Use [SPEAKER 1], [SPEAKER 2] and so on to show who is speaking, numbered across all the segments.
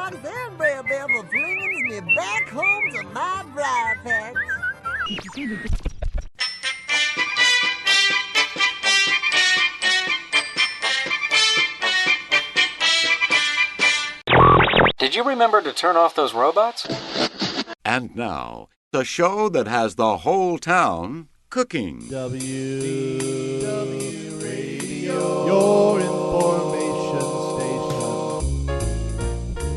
[SPEAKER 1] parks and Bear for flinging me back home to my dry packs.
[SPEAKER 2] Did you remember to turn off those robots?
[SPEAKER 3] And now, the show that has the whole town cooking.
[SPEAKER 4] WDW Radio, your information station.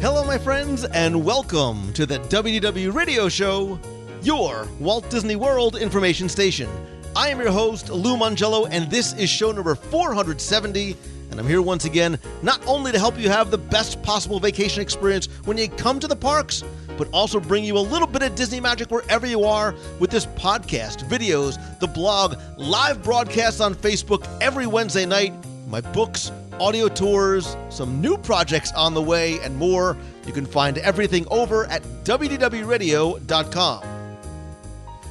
[SPEAKER 5] Hello, my friends, and welcome to the WDW Radio Show, your Walt Disney World information station. I am your host, Lou Mongello, and this is show number 470. And I'm here once again, not only to help you have the best possible vacation experience when you come to the parks, but also bring you a little bit of Disney magic wherever you are with this podcast, videos, the blog, live broadcasts on Facebook every Wednesday night, my books, audio tours, some new projects on the way, and more. You can find everything over at WDWRadio.com.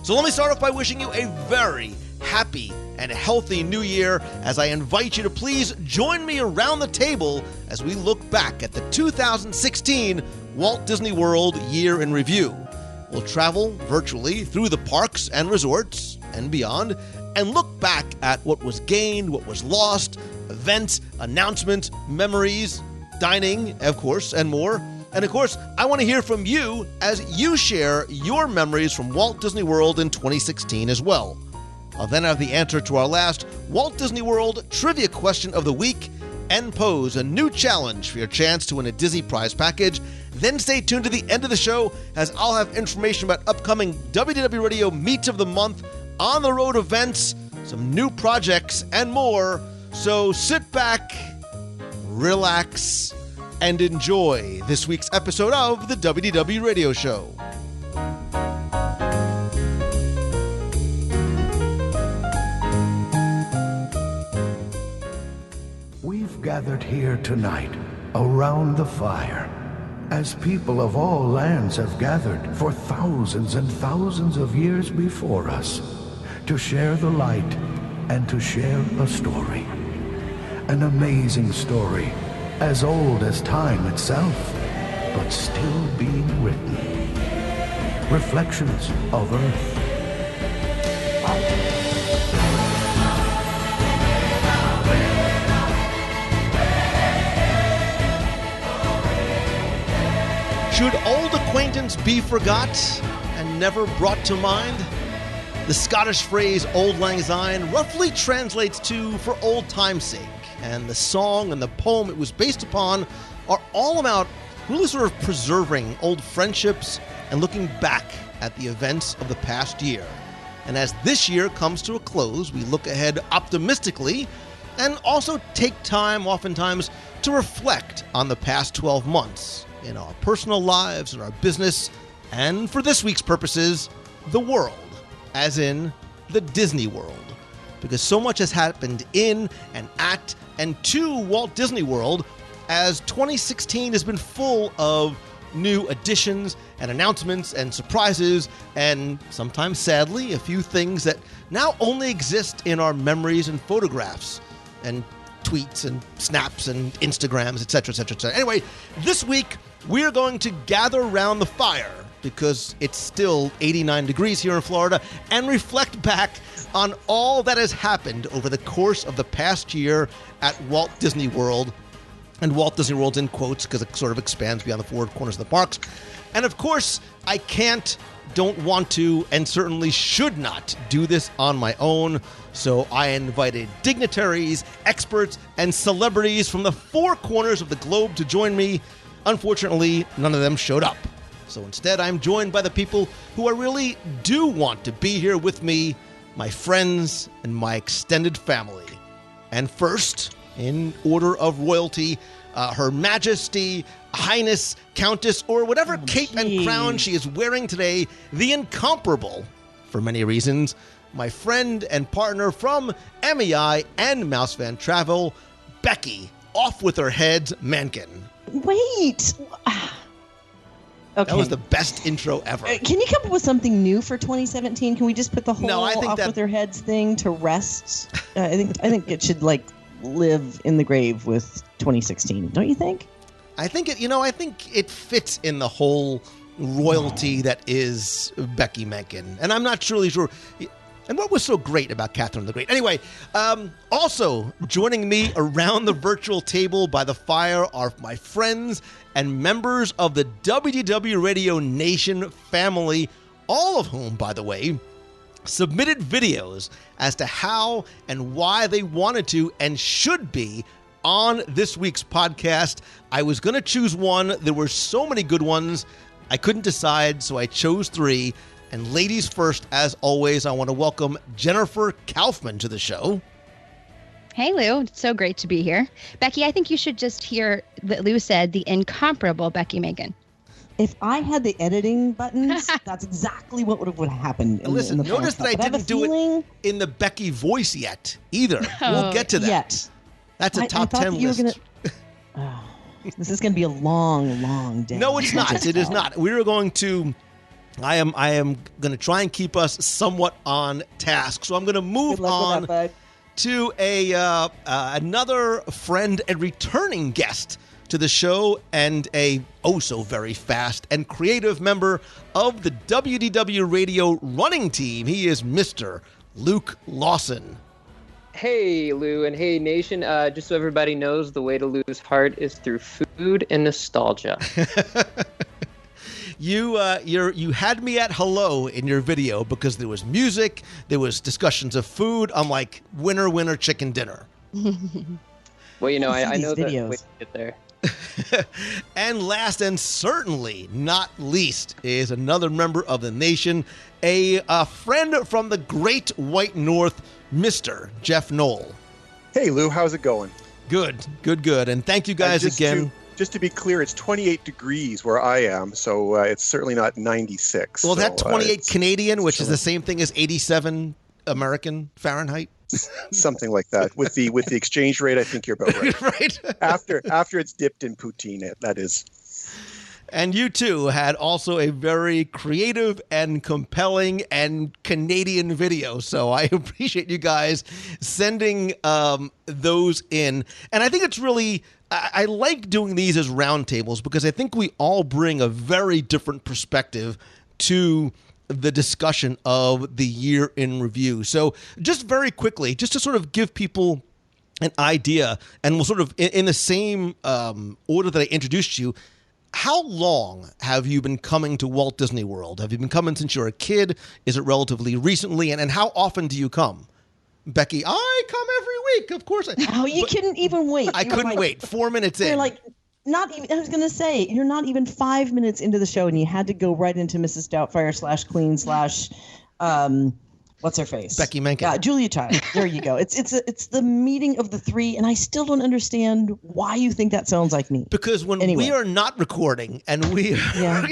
[SPEAKER 5] So let me start off by wishing you a very happy and healthy new year as I invite you to please join me around the table as we look back at the 2016 Walt Disney World Year in Review. We'll travel virtually through the parks and resorts and beyond and look back at what was gained, what was lost, events, announcements, memories, dining, of course, and more. And of course, I want to hear from you as you share your memories from Walt Disney World in 2016 as well. I'll then have the answer to our last Walt Disney World trivia question of the week and pose a new challenge for your chance to win a Disney prize package. Then stay tuned to the end of the show as I'll have information about upcoming WDW Radio Meets of the Month, on the road events, some new projects, and more. So sit back, relax, and enjoy this week's episode of the WDW Radio Show.
[SPEAKER 6] We've gathered here tonight around the fire as people of all lands have gathered for thousands and thousands of years before us to share the light and to share a story. An amazing story as old as time itself, but still being written. Reflections of Earth.
[SPEAKER 5] Should old acquaintance be forgot and never brought to mind? The Scottish phrase Auld Lang Syne roughly translates to for old time's sake, and the song and the poem it was based upon are all about really sort of preserving old friendships and looking back at the events of the past year. And as this year comes to a close, we look ahead optimistically and also take time oftentimes to reflect on the past 12 months in our personal lives, in our business, and for this week's purposes, the world, as in the Disney World. Because so much has happened in and at and to Walt Disney World, as 2016 has been full of new additions and announcements and surprises, and sometimes, sadly, a few things that now only exist in our memories and photographs and tweets and snaps and Instagrams, etc., etc., etc. Anyway, this week, we're going to gather around the fire because it's still 89 degrees here in Florida and reflect back on all that has happened over the course of the past year at Walt Disney World. And Walt Disney World's in quotes because it sort of expands beyond the four corners of the parks. And of course, I can't, don't want to, and certainly should not do this on my own. So I invited dignitaries, experts, and celebrities from the four corners of the globe to join me. Unfortunately, none of them showed up. So instead, I'm joined by the people who I really do want to be here with me, my friends and my extended family. And first, in order of royalty, Her Majesty, Highness, Countess, or whatever cape and crown she is wearing today, the incomparable, for many reasons, my friend and partner from MEI and Mouse Van Travel, Becky, off with her head, Mankin.
[SPEAKER 7] Wait. Okay.
[SPEAKER 5] That was the best intro ever.
[SPEAKER 7] Can you come up with something new for 2017? Can we just put the whole off with their heads thing to rest? I think it should live in the grave with 2016. Don't you think?
[SPEAKER 5] I think it fits in the whole royalty that is Becky Mencken. And I'm not truly sure. And what was so great about Catherine the Great? Anyway, also joining me around the virtual table by the fire are my friends and members of the WDW Radio Nation family, all of whom, by the way, submitted videos as to how and why they wanted to and should be on this week's podcast. I was going to choose one. There were so many good ones. I couldn't decide, so I chose 3. And ladies first, as always, I want to welcome Jennifer Kaufman to the show.
[SPEAKER 8] Hey, Lou. It's so great to be here. Becky, I think you should just hear that Lou said the incomparable Becky Mencken.
[SPEAKER 7] If I had the editing buttons, that's exactly what would have happened.
[SPEAKER 5] Listen, notice that I didn't do it in the Becky voice yet either. We'll get to that.
[SPEAKER 7] Yet.
[SPEAKER 5] That's a top 10 list.
[SPEAKER 7] This is going to be a long, long day.
[SPEAKER 5] No, it's not. It is not. We are going to... I am going to try and keep us somewhat on task. So I'm going to move on to another friend and returning guest to the show and a oh-so-very fast and creative member of the WDW Radio running team. He is Mr. Luke Lawson.
[SPEAKER 9] Hey, Lou, and hey, Nation. Just so everybody knows, the way to lose heart is through food and nostalgia.
[SPEAKER 5] You had me at hello in your video because there was music, there was discussions of food. I'm like, winner, winner, chicken dinner.
[SPEAKER 9] Well, I know that way to get there.
[SPEAKER 5] And last and certainly not least is another member of the nation, a friend from the Great White North, Mr. Jeff Knoll.
[SPEAKER 10] Hey, Lou, how's it going?
[SPEAKER 5] Good. And thank you guys again.
[SPEAKER 10] Just to be clear, it's 28 degrees where I am, so it's certainly not 96.
[SPEAKER 5] Well, that 28 Canadian, which is the same thing as 87 American Fahrenheit.
[SPEAKER 10] Something like that. With the exchange rate, I think you're about right.
[SPEAKER 5] Right.
[SPEAKER 10] After it's dipped in poutine, that is.
[SPEAKER 5] And you, too, had also a very creative and compelling and Canadian video. So I appreciate you guys sending those in. And I think it's really... I like doing these as roundtables because I think we all bring a very different perspective to the discussion of the year in review. So just very quickly, just to sort of give people an idea, and we'll sort of, in the same order that I introduced you, how long have you been coming to Walt Disney World? Have you been coming since you were a kid? Is it relatively recently? And how often do you come? Becky, I come every week, of course.
[SPEAKER 7] You couldn't even wait.
[SPEAKER 5] I couldn't wait. 4 minutes in.
[SPEAKER 7] You're like, not even, I was going to say, you're not even 5 minutes into the show, and you had to go right into Mrs. Doubtfire / Queen / what's her face?
[SPEAKER 5] Becky Mencken.
[SPEAKER 7] Julia Child. There you go. It's the meeting of the 3, and I still don't understand why you think that sounds like me.
[SPEAKER 5] Because when we are not recording, and we are,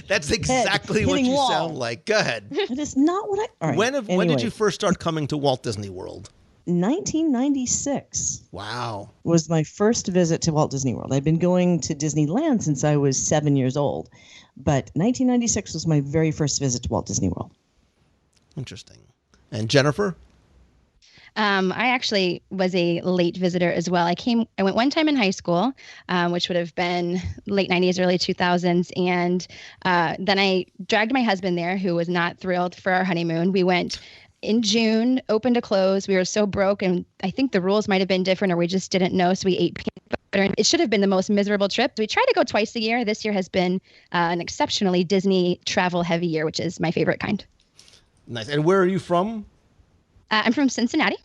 [SPEAKER 5] that's exactly what you sound like. Go ahead.
[SPEAKER 7] It is not what I... All right.
[SPEAKER 5] When did you first start coming to Walt Disney World?
[SPEAKER 7] 1996.
[SPEAKER 5] Wow.
[SPEAKER 7] Was my first visit to Walt Disney World. I've been going to Disneyland since I was 7 years old, but 1996 was my very first visit to Walt Disney World.
[SPEAKER 5] Interesting. And Jennifer?
[SPEAKER 8] I actually was a late visitor as well. I went one time in high school, which would have been late 90s, early 2000s. And then I dragged my husband there, who was not thrilled for our honeymoon. We went in June, open to close. We were so broke, and I think the rules might have been different, or we just didn't know. So we ate peanut butter. It should have been the most miserable trip. We try to go twice a year. This year has been an exceptionally Disney travel heavy year, which is my favorite kind.
[SPEAKER 5] Nice. And where are you from?
[SPEAKER 8] I'm from Cincinnati.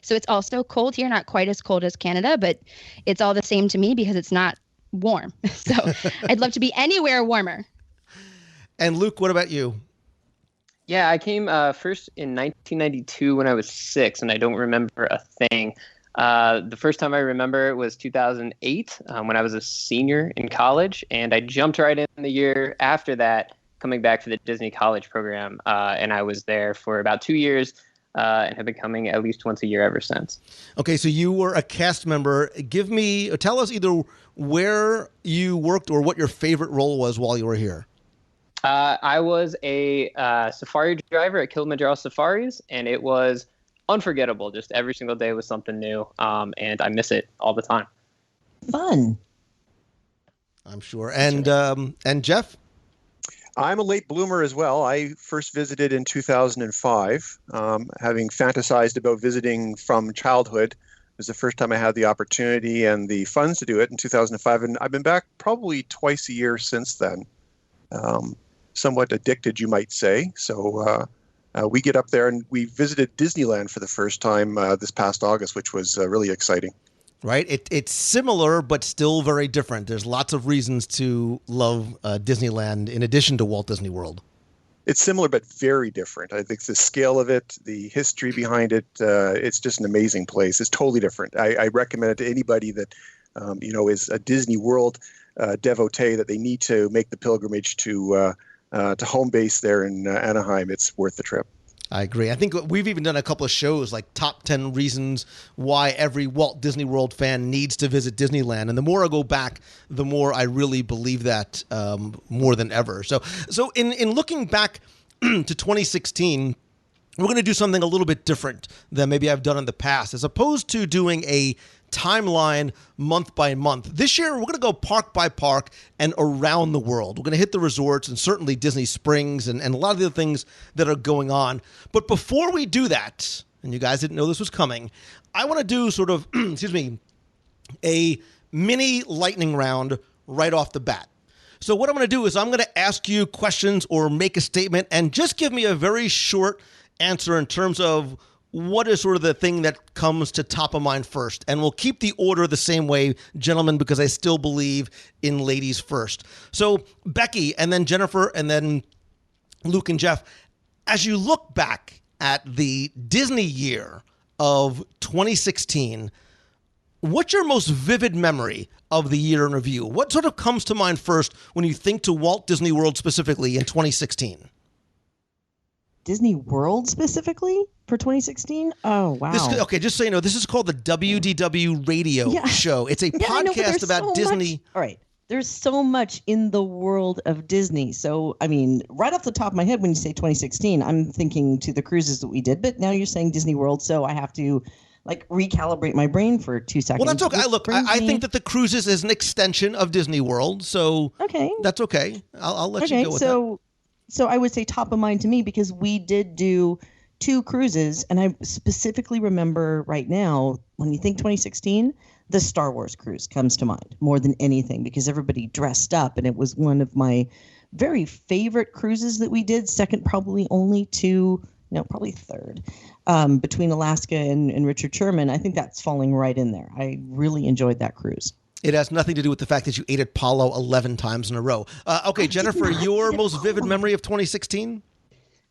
[SPEAKER 8] So it's also cold here, not quite as cold as Canada, but it's all the same to me because it's not warm. So I'd love to be anywhere warmer.
[SPEAKER 5] And Luke, what about you?
[SPEAKER 9] Yeah, I came first in 1992 when I was 6, and I don't remember a thing. The first time I remember was 2008 when I was a senior in college, and I jumped right in the year after that, coming back for the Disney College program, and I was there for about 2 years and have been coming at least once a year ever since.
[SPEAKER 5] Okay, so you were a cast member. Tell us either where you worked or what your favorite role was while you were here.
[SPEAKER 9] I was a safari driver at Kilimanjaro Safaris, and it was unforgettable. Just every single day was something new, and I miss it all the time.
[SPEAKER 7] Fun.
[SPEAKER 5] I'm sure. And Jeff?
[SPEAKER 10] I'm a late bloomer as well. I first visited in 2005, having fantasized about visiting from childhood. It was the first time I had the opportunity and the funds to do it in 2005, and I've been back probably twice a year since then. Somewhat addicted, you might say. So we get up there, and we visited Disneyland for the first time this past August, which was really exciting.
[SPEAKER 5] Right? It's similar, but still very different. There's lots of reasons to love Disneyland in addition to Walt Disney World.
[SPEAKER 10] It's similar, but very different. I think the scale of it, the history behind it, it's just an amazing place. It's totally different. I recommend it to anybody that, is a Disney World devotee, that they need to make the pilgrimage to home base there in Anaheim. It's worth the trip.
[SPEAKER 5] I agree. I think we've even done a couple of shows like top 10 reasons why every Walt Disney World fan needs to visit Disneyland. And the more I go back, the more I really believe that more than ever. So in looking back to 2016, we're going to do something a little bit different than maybe I've done in the past. As opposed to doing a timeline month by month, this year we're going to go park by park and around the world. We're going to hit the resorts and certainly Disney Springs and a lot of the other things that are going on. But before we do that, and you guys didn't know this was coming, I want to do sort of, a mini lightning round right off the bat. So what I'm going to do is I'm going to ask you questions or make a statement and just give me a very short answer in terms of what is sort of the thing that comes to top of mind first. And we'll keep the order the same way, gentlemen, because I still believe in ladies first. So Becky, and then Jennifer, and then Luke and Jeff, as you look back at the Disney year of 2016, what's your most vivid memory of the year in review? What sort of comes to mind first when you think to Walt Disney World specifically in 2016?
[SPEAKER 7] Disney World specifically for 2016? Oh, wow.
[SPEAKER 5] Just so you know, this is called the WDW radio show. It's a podcast about Disney.
[SPEAKER 7] All right. There's so much in the world of Disney. So, I mean, right off the top of my head, when you say 2016, I'm thinking to the cruises that we did. But now you're saying Disney World, so I have to recalibrate my brain for 2 seconds.
[SPEAKER 5] Well, that's okay. Look, I think that the cruises is an extension of Disney World. So that's okay. I'll let you go with that.
[SPEAKER 7] So I would say top of mind to me because we did do 2 cruises, and I specifically remember right now, when you think 2016, the Star Wars cruise comes to mind more than anything because everybody dressed up, and it was one of my very favorite cruises that we did, second probably only to, probably third, between Alaska and Richard Sherman. I think that's falling right in there. I really enjoyed that cruise.
[SPEAKER 5] It has nothing to do with the fact that you ate at Palo 11 times in a row. Okay, Jennifer, your most vivid memory of 2016?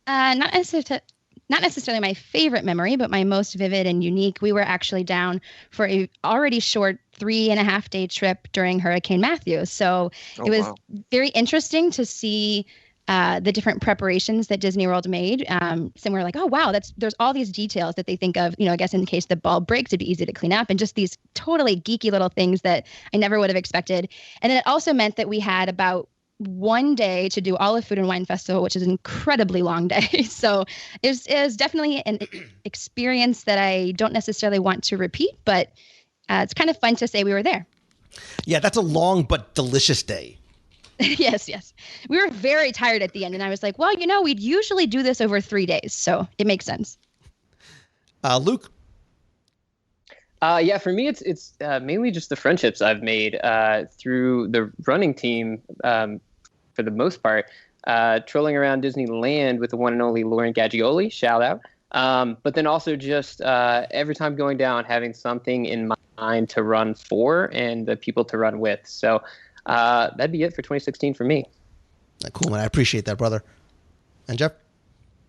[SPEAKER 8] Not necessarily my favorite memory, but my most vivid and unique. We were actually down for a already short 3.5-day trip during Hurricane Matthew. So it was very interesting to see the different preparations that Disney World made. So we're like, oh, wow, there's all these details that they think of, I guess in case the bulb breaks, it'd be easy to clean up, and just these totally geeky little things that I never would have expected. And then it also meant that we had about 1 day to do all of Food and Wine Festival, which is an incredibly long day. So it was definitely an experience that I don't necessarily want to repeat, but it's kind of fun to say we were there.
[SPEAKER 5] Yeah, that's a long but delicious day.
[SPEAKER 8] Yes. We were very tired at the end, and I was like, well, we'd usually do this over 3 days, so it makes sense.
[SPEAKER 5] Luke?
[SPEAKER 9] For me, it's mainly just the friendships I've made through the running team for the most part, trolling around Disneyland with the one and only Lauren Gaggioli, shout out. But then also just every time going down, having something in mind to run for and the people to run with. So that'd be it for 2016 for me.
[SPEAKER 5] Cool, man. I appreciate that, brother. And Jeff?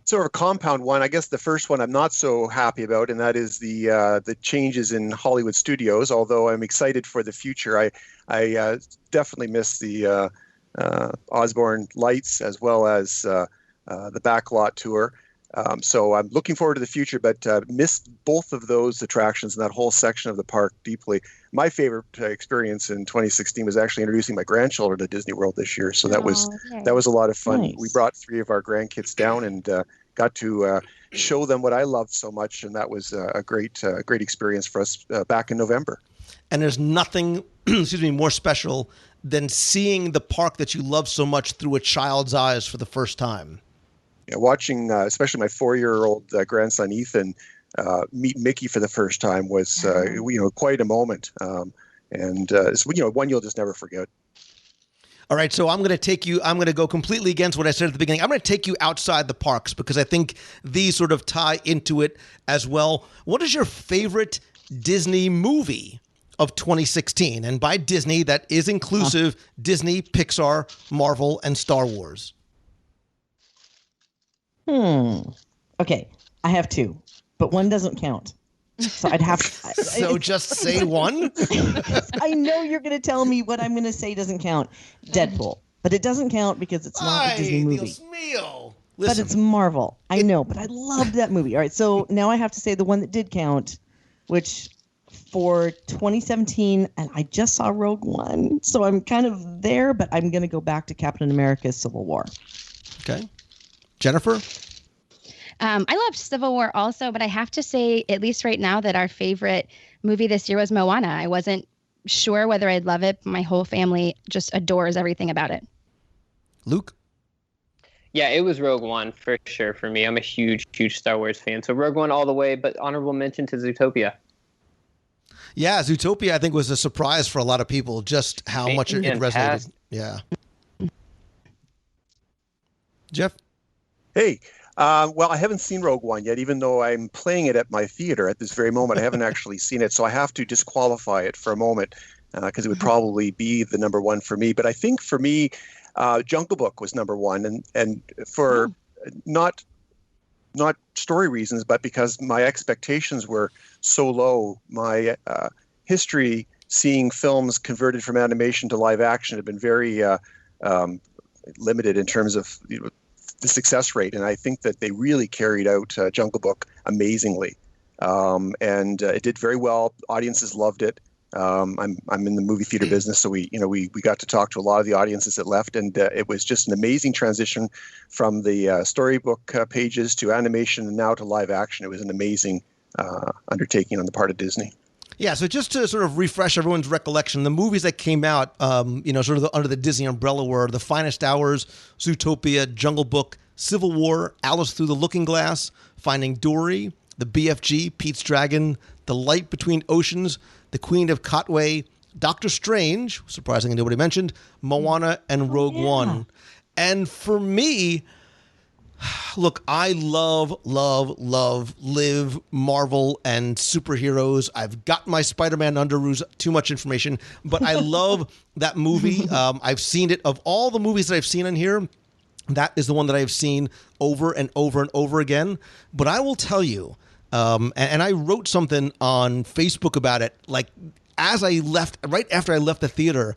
[SPEAKER 10] Sort of a compound one. I guess the first one I'm not so happy about, and that is the changes in Hollywood studios. Although I'm excited for the future, I definitely miss the Osborne Lights as well as the Backlot tour. So I'm looking forward to the future, but missed both of those attractions and that whole section of the park deeply. My favorite experience in 2016 was actually introducing my grandchildren to Disney World this year. So that was a lot of fun. Nice. We brought 3 of our grandkids down and got to show them what I loved so much, and that was a great experience for us back in November.
[SPEAKER 5] And there's nothing, more special than seeing the park that you love so much through a child's eyes for the first time?
[SPEAKER 10] Yeah, watching especially my 4-year-old grandson Ethan meet Mickey for the first time was quite a moment, and it's one you'll just never forget.
[SPEAKER 5] All right, so I'm going to go completely against what I said at the beginning. I'm going to take you outside the parks because I think these sort of tie into it as well. What is your favorite Disney movie of 2016? And by Disney, that is inclusive Disney, Pixar, Marvel, and Star Wars.
[SPEAKER 7] Okay, I have two, but one doesn't count. So I'd have to.
[SPEAKER 5] So just say one?
[SPEAKER 7] I know you're going to tell me what I'm going to say doesn't count. Deadpool. But it doesn't count because it's not a Disney movie.
[SPEAKER 5] Dios mío.
[SPEAKER 7] But it's Marvel. I know, but I loved that movie. All right, so now I have to say the one that did count, which for 2017, and I just saw Rogue One, so I'm kind of there, but I'm going to go back to Captain America: Civil War.
[SPEAKER 5] Okay. Jennifer?
[SPEAKER 8] I loved Civil War also, but I have to say, at least right now, that our favorite movie this year was Moana. I wasn't sure whether I'd love it. My whole family just adores everything about it.
[SPEAKER 5] Luke?
[SPEAKER 9] Yeah, it was Rogue One for sure for me. I'm a huge Star Wars fan. So Rogue One all the way, but honorable mention to Zootopia.
[SPEAKER 5] Yeah, Zootopia, I think, was a surprise for a lot of people, just how much it resonated. Yeah. Jeff?
[SPEAKER 10] Hey, well, I haven't seen Rogue One yet, even though I'm playing it at my theater at this very moment. I haven't actually seen it, so I have to disqualify it for a moment because it would probably be the number one for me. But I think for me, Jungle Book was number one, and for not story reasons, but because my expectations were so low. My history seeing films converted from animation to live action had been very limited in terms of the success rate, and I think that they really carried out Jungle Book amazingly, and it did very well. Audiences loved it. I'm in the movie theater business, so we got to talk to a lot of the audiences that left, and it was just an amazing transition from the storybook pages to animation and now to live action. It was an amazing undertaking on the part of Disney.
[SPEAKER 5] Yeah, so just to sort of refresh everyone's recollection, the movies that came out, sort of under the Disney umbrella were The Finest Hours, Zootopia, Jungle Book, Civil War, Alice Through the Looking Glass, Finding Dory, The BFG, Pete's Dragon, The Light Between Oceans, The Queen of Katwe, Doctor Strange, surprisingly nobody mentioned, Moana, and Rogue One. And for me, look, I love live Marvel and superheroes. I've got my Spider-Man underoos, too much information, but I love that movie. I've seen it. Of all the movies that I've seen in here, that is the one that I've seen over and over and over again. But I will tell you, and I wrote something on Facebook about it, like as I left, right after I left the theater,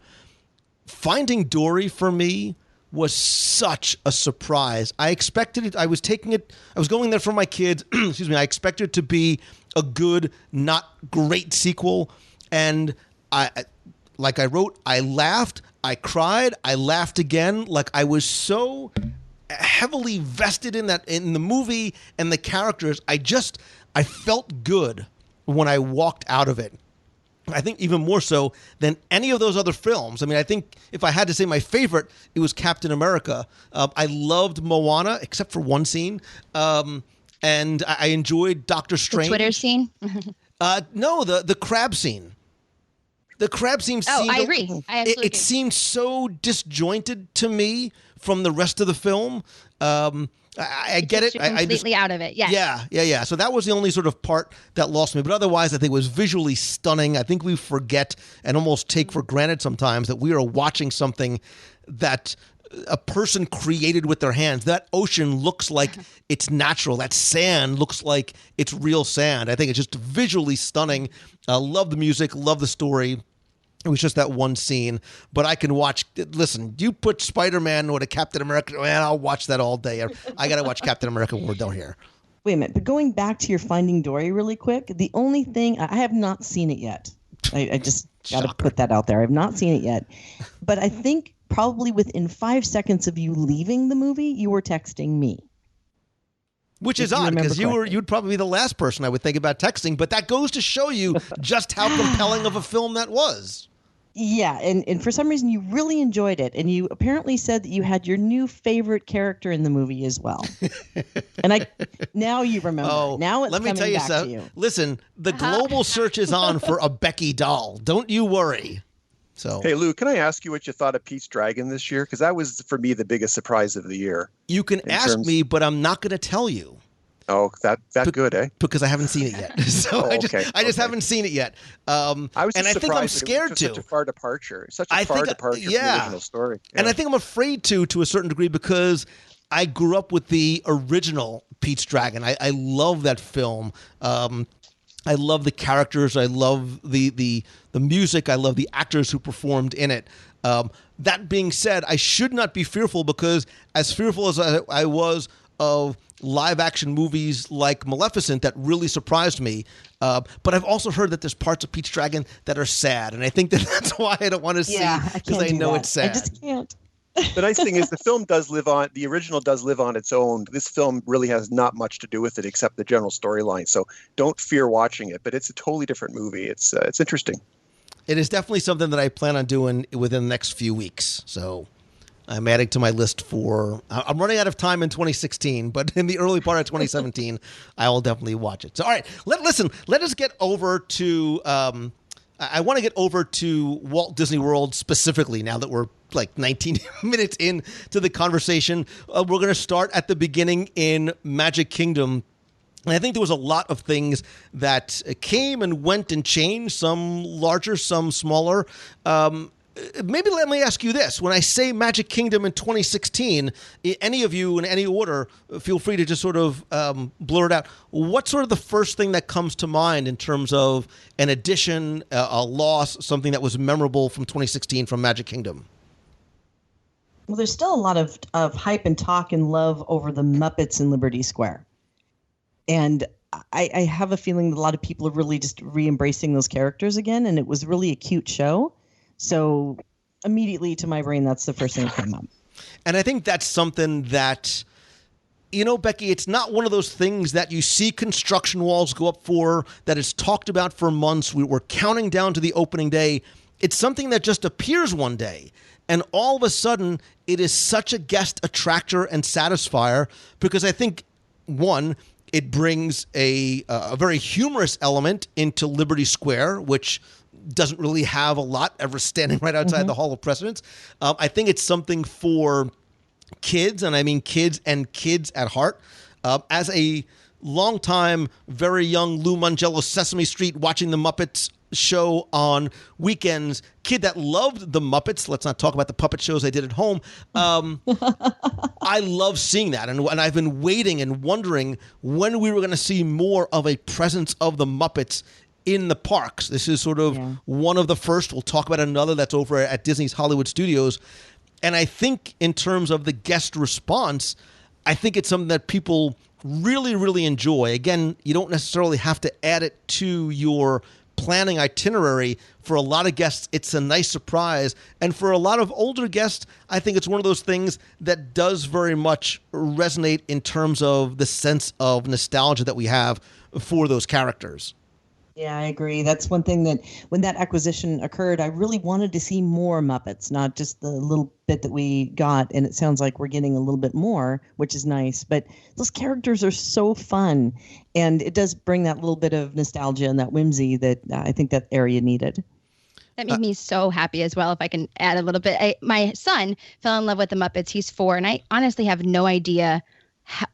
[SPEAKER 5] Finding Dory for me was such a surprise. I expected it. I was going there for my kids. Excuse me. I expected it to be a good, not great sequel. And like I wrote, I laughed, I cried, I laughed again. Like I was so heavily vested in the movie and the characters. I felt good when I walked out of it. I think even more so than any of those other films. I mean, I think if I had to say my favorite, it was Captain America. I loved Moana, except for one scene. And I enjoyed Doctor Strange.
[SPEAKER 8] The Twitter scene?
[SPEAKER 5] No, the crab scene. The crab scene.
[SPEAKER 8] I agree. I absolutely
[SPEAKER 5] it seemed so disjointed to me from the rest of the film. I get it.
[SPEAKER 8] Completely out of it. Yeah.
[SPEAKER 5] Yeah. So that was the only sort of part that lost me. But otherwise, I think it was visually stunning. I think we forget and almost take for granted sometimes that we are watching something that a person created with their hands. That ocean looks like it's natural. That sand looks like it's real sand. I think it's just visually stunning. Love the music. Love the story. It was just that one scene, but I can watch. Listen, you put Spider-Man or a Captain America, man, I'll watch that all day. I got to watch Captain America when we're done here.
[SPEAKER 7] Wait a minute, but going back to your Finding Dory really quick, the only thing, I have not seen it yet. I just got to put that out there. I've not seen it yet. But I think probably within 5 seconds of you leaving the movie, you were texting me.
[SPEAKER 5] Which is odd because you'd probably be the last person I would think about texting, but that goes to show you just how compelling of a film that was.
[SPEAKER 7] Yeah, and for some reason you really enjoyed it, and you apparently said that you had your new favorite character in the movie as well. And now you remember.
[SPEAKER 5] Oh,
[SPEAKER 7] Now it's
[SPEAKER 5] let me
[SPEAKER 7] coming
[SPEAKER 5] tell you
[SPEAKER 7] back
[SPEAKER 5] something.
[SPEAKER 7] to you.
[SPEAKER 5] Listen, the global search is on for a Becky doll. Don't you worry. So,
[SPEAKER 10] hey, Lou, can I ask you what you thought of Pete's Dragon this year? Because that was, for me, the biggest surprise of the year.
[SPEAKER 5] You can ask me, but I'm not going to tell you.
[SPEAKER 10] Oh, that good, eh?
[SPEAKER 5] Because I haven't seen it yet. So I just haven't seen it yet.
[SPEAKER 10] I was just
[SPEAKER 5] and I think I'm
[SPEAKER 10] surprised
[SPEAKER 5] scared
[SPEAKER 10] it was
[SPEAKER 5] to.
[SPEAKER 10] such a far departure. Such a far departure from the original story. Yeah.
[SPEAKER 5] And I think I'm afraid to a certain degree because I grew up with the original Pete's Dragon. I love that film. I love the characters. I love the music. I love the actors who performed in it. That being said, I should not be fearful because as fearful as I was of live action movies like Maleficent that really surprised me. But I've also heard that there's parts of Pete's Dragon that are sad. And I think that's why I don't want to see because I know it's sad.
[SPEAKER 7] I just can't.
[SPEAKER 10] The nice thing is the original does live on its own. This film really has not much to do with it except the general storyline. So don't fear watching it, but it's a totally different movie. It's interesting.
[SPEAKER 5] It is definitely something that I plan on doing within the next few weeks. So I'm adding to my list I'm running out of time in 2016, but in the early part of 2017, I will definitely watch it. So, all right, let us get over to, I want to get over to Walt Disney World specifically now that we're like 19 minutes into the conversation. We're going to start at the beginning in Magic Kingdom. And I think there was a lot of things that came and went and changed, some larger, some smaller. Maybe let me ask you this. When I say Magic Kingdom in 2016, any of you in any order, feel free to just sort of blur it out. What's sort of the first thing that comes to mind in terms of an addition, a loss, something that was memorable from 2016 from Magic Kingdom?
[SPEAKER 7] Well, there's still a lot of hype and talk and love over the Muppets in Liberty Square. And I have a feeling that a lot of people are really just re-embracing those characters again, and it was really a cute show. So immediately to my brain, that's the first thing that came up.
[SPEAKER 5] And I think that's something that, Becky, it's not one of those things that you see construction walls go up for, that is talked about for months. We're counting down to the opening day. It's something that just appears one day. And all of a sudden, it is such a guest attractor and satisfier because I think, one, it brings a very humorous element into Liberty Square, which doesn't really have a lot ever standing right outside the Hall of Presidents. I think it's something for kids, and I mean kids and kids at heart. As a longtime, very young Lou Mangello Sesame Street watching the Muppets show on weekends, kid that loved the Muppets. Let's not talk about the puppet shows I did at home. I love seeing that. And I've been waiting and wondering when we were going to see more of a presence of the Muppets in the parks. This is sort of one of the first. We'll talk about another that's over at Disney's Hollywood Studios. And I think in terms of the guest response, I think it's something that people really, really enjoy. Again, you don't necessarily have to add it to your planning itinerary. For a lot of guests, it's a nice surprise. And for a lot of older guests, I think it's one of those things that does very much resonate in terms of the sense of nostalgia that we have for those characters.
[SPEAKER 7] Yeah, I agree. That's one thing that when that acquisition occurred, I really wanted to see more Muppets, not just the little bit that we got. And it sounds like we're getting a little bit more, which is nice. But those characters are so fun. And it does bring that little bit of nostalgia and that whimsy that I think that area needed.
[SPEAKER 8] That made me so happy as well. If I can add a little bit, my son fell in love with the Muppets. He's 4, and I honestly have no idea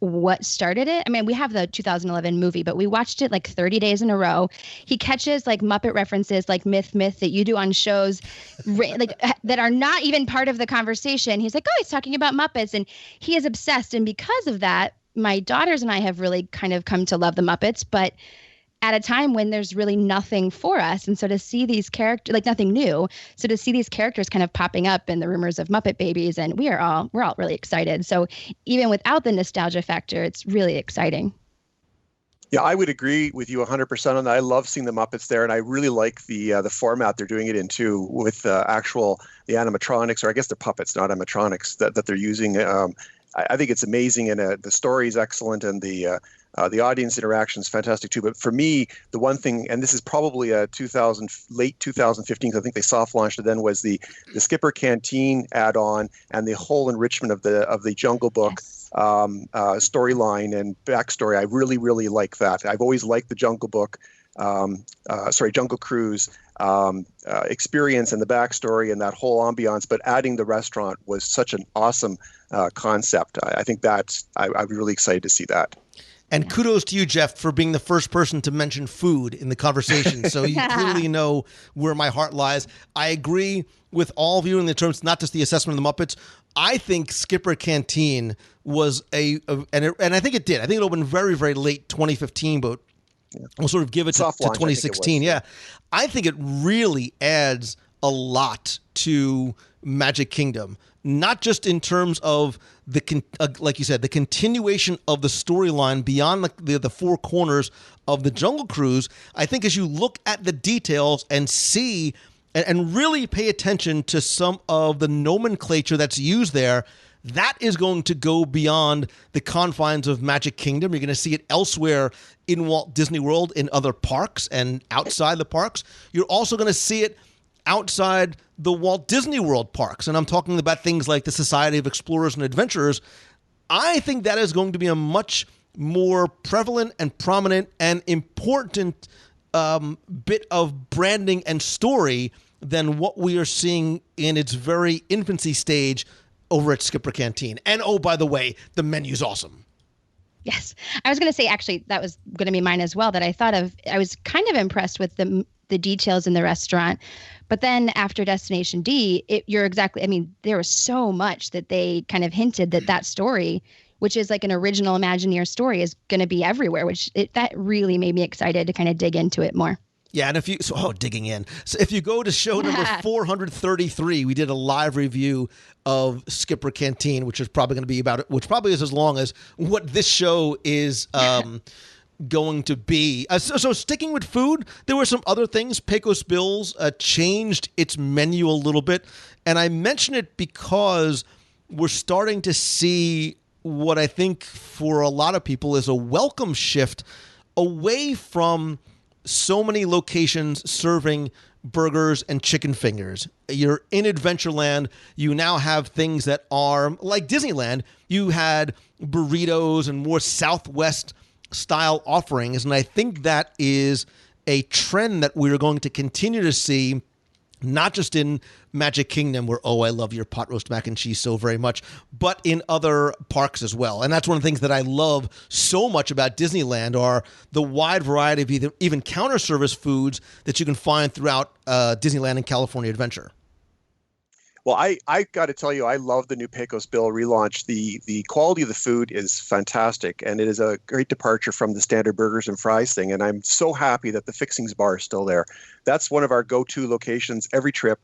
[SPEAKER 8] what started it. I mean, we have the 2011 movie, but we watched it like 30 days in a row. He catches like Muppet references, like myth that you do on shows, like that are not even part of the conversation. He's like, oh, he's talking about Muppets, and he is obsessed. And because of that, my daughters and I have really kind of come to love the Muppets, but at a time when there's really nothing for us. And so to see these characters, like nothing new. So to see these characters kind of popping up in the rumors of Muppet Babies, and we're all really excited. So even without the nostalgia factor, it's really exciting.
[SPEAKER 10] Yeah, I would agree with you 100% on that. I love seeing the Muppets there, and I really like the format they're doing it in too, with the animatronics, or I guess the puppets, not animatronics, that they're using. I think it's amazing, and the story is excellent, and the The audience interaction is fantastic too. But for me, the one thing, and this is probably a late 2015, because I think they soft launched it then, was the Skipper Canteen add-on and the whole enrichment of the Jungle Book storyline and backstory. I really, really like that. I've always liked the Jungle Book, Jungle Cruise experience and the backstory and that whole ambiance. But adding the restaurant was such an awesome concept. I think I'd be really excited to see that.
[SPEAKER 5] And kudos to you, Jeff, for being the first person to mention food in the conversation. So you clearly know where my heart lies. I agree with all of you in the terms, not just the assessment of the Muppets. I think Skipper Canteen was and I think it did. I think it opened very, very late 2015, but we'll sort of give it to 2016. Yeah. I think it really adds a lot to Magic Kingdom, not just in terms of like you said, the continuation of the storyline beyond the four corners of the Jungle Cruise. I think as you look at the details and see and really pay attention to some of the nomenclature that's used there, that is going to go beyond the confines of Magic Kingdom. You're going to see it elsewhere in Walt Disney World, in other parks and outside the parks. You're also going to see it outside the Walt Disney World parks. And I'm talking about things like the Society of Explorers and Adventurers. I think that is going to be a much more prevalent and prominent and important bit of branding and story than what we are seeing in its very infancy stage over at Skipper Canteen. And oh, by the way, the menu's awesome.
[SPEAKER 8] Yes. I was going to say, actually, that was going to be mine as well, that I was kind of impressed with the details in the restaurant. But then after Destination D, there was so much that they kind of hinted that story, which is like an original Imagineer story, is going to be everywhere, that really made me excited to kind of dig into it more.
[SPEAKER 5] Yeah, and digging in. So if you go to show number 433, we did a live review of Skipper Canteen, which is probably going to be which probably is as long as what this show is going to be. So sticking with food, there were some other things. Pecos Bill's changed its menu a little bit, and I mention it because we're starting to see what I think for a lot of people is a welcome shift away from so many locations serving burgers and chicken fingers. You're in Adventureland. You now have things that are like Disneyland. You had burritos and more Southwest style offerings. And I think that is a trend that we're going to continue to see, not just in Magic Kingdom, where, I love your pot roast mac and cheese so very much, but in other parks as well. And that's one of the things that I love so much about Disneyland are the wide variety of even counter service foods that you can find throughout Disneyland and California Adventure.
[SPEAKER 10] Well, I got to tell you, I love the new Pecos Bill relaunch. The quality of the food is fantastic, and it is a great departure from the standard burgers and fries thing. And I'm so happy that the Fixings Bar is still there. That's one of our go-to locations every trip.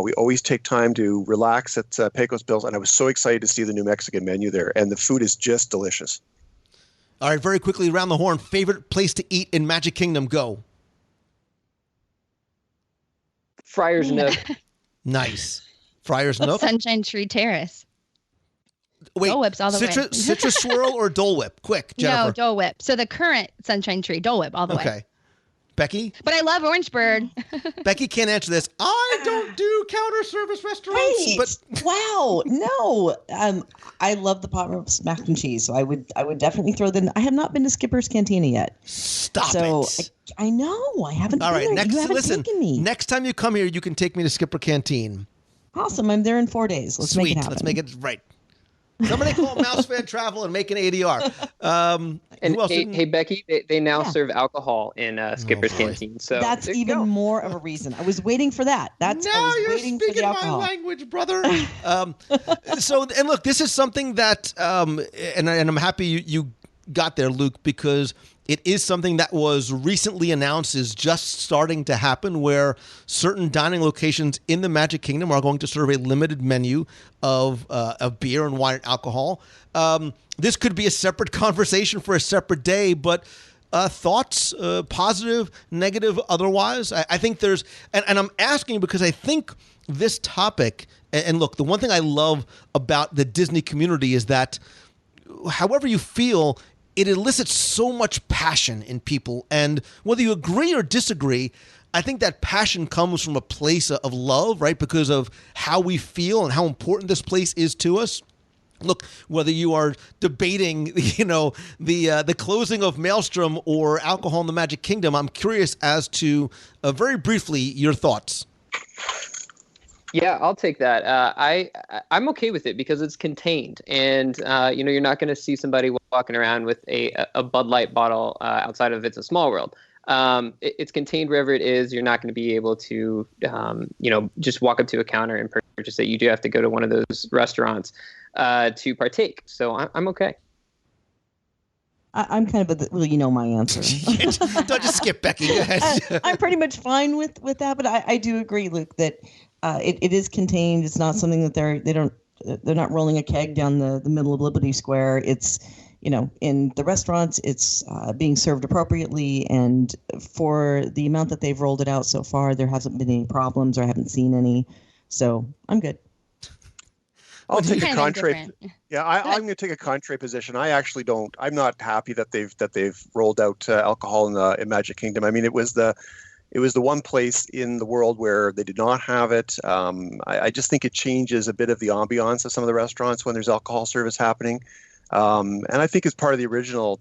[SPEAKER 10] We always take time to relax at Pecos Bill's, and I was so excited to see the new Mexican menu there, and the food is just delicious.
[SPEAKER 5] All right, very quickly, around the horn, favorite place to eat in Magic Kingdom, go.
[SPEAKER 9] Friar's Nook.
[SPEAKER 5] Nice. Friar's Nook?
[SPEAKER 8] Sunshine Tree Terrace.
[SPEAKER 5] Wait,
[SPEAKER 8] Dole Whip's all the way.
[SPEAKER 5] Citrus Swirl or Dole Whip? Quick, Jennifer.
[SPEAKER 8] No, Dole Whip. So the current Sunshine Tree, Dole Whip all the way.
[SPEAKER 5] Okay. Becky?
[SPEAKER 8] But I love Orangeburg.
[SPEAKER 5] Becky can't answer this. I don't do counter service restaurants.
[SPEAKER 7] Wait,
[SPEAKER 5] but
[SPEAKER 7] wow, no. I love the pot roast mac and cheese, so I would definitely throw them. I have not been to Skipper's Cantina yet.
[SPEAKER 5] Stop
[SPEAKER 7] it. I know. I haven't
[SPEAKER 5] all
[SPEAKER 7] been
[SPEAKER 5] right,
[SPEAKER 7] there. You haven't taken me.
[SPEAKER 5] Next time you come here, you can take me to Skipper Canteen.
[SPEAKER 7] Awesome. I'm there in 4 days. Let's make it happen.
[SPEAKER 5] Let's make it right. Somebody call MouseFan Travel and make an ADR.
[SPEAKER 9] Hey, Becky, they now serve alcohol in Skipper's Canteen. So
[SPEAKER 7] that's even more of a reason. I was waiting for that.
[SPEAKER 5] Now you're speaking my language, brother. And look, this is something that, and I'm happy you got there, Luke, because it is something that was recently announced is just starting to happen, where certain dining locations in the Magic Kingdom are going to serve a limited menu of beer and wine and alcohol. This could be a separate conversation for a separate day, but thoughts, positive, negative, otherwise? I think there's, and I'm asking because I think this topic, and look, the one thing I love about the Disney community is that however you feel, it elicits so much passion in people. And whether you agree or disagree, I think that passion comes from a place of love, right? Because of how we feel and how important this place is to us. Look, whether you are debating, the closing of Maelstrom or alcohol in the Magic Kingdom, I'm curious as to, very briefly, your thoughts.
[SPEAKER 9] Yeah, I'll take that. I'm okay with it because it's contained, and you're not going to see somebody walking around with a Bud Light bottle outside of It's a Small World. It's contained wherever it is. You're not going to be able to, just walk up to a counter and purchase it. You do have to go to one of those restaurants to partake. So I'm okay.
[SPEAKER 7] I'm kind of my answer.
[SPEAKER 5] Don't just skip, Becky. Go ahead.
[SPEAKER 7] I'm pretty much fine with that, but I do agree, Luke, that it is contained. It's not something that they're not rolling a keg down the middle of Liberty Square. It's, in the restaurants, it's being served appropriately, and for the amount that they've rolled it out so far, there hasn't been any problems, or I haven't seen any. So I'm good.
[SPEAKER 10] I'll take a contrary. Yeah, I'm going to take a contrary position. I actually don't. I'm not happy that they've rolled out alcohol in Magic Kingdom. I mean, it was the one place in the world where they did not have it. I just think it changes a bit of the ambiance of some of the restaurants when there's alcohol service happening. And I think it's part of the original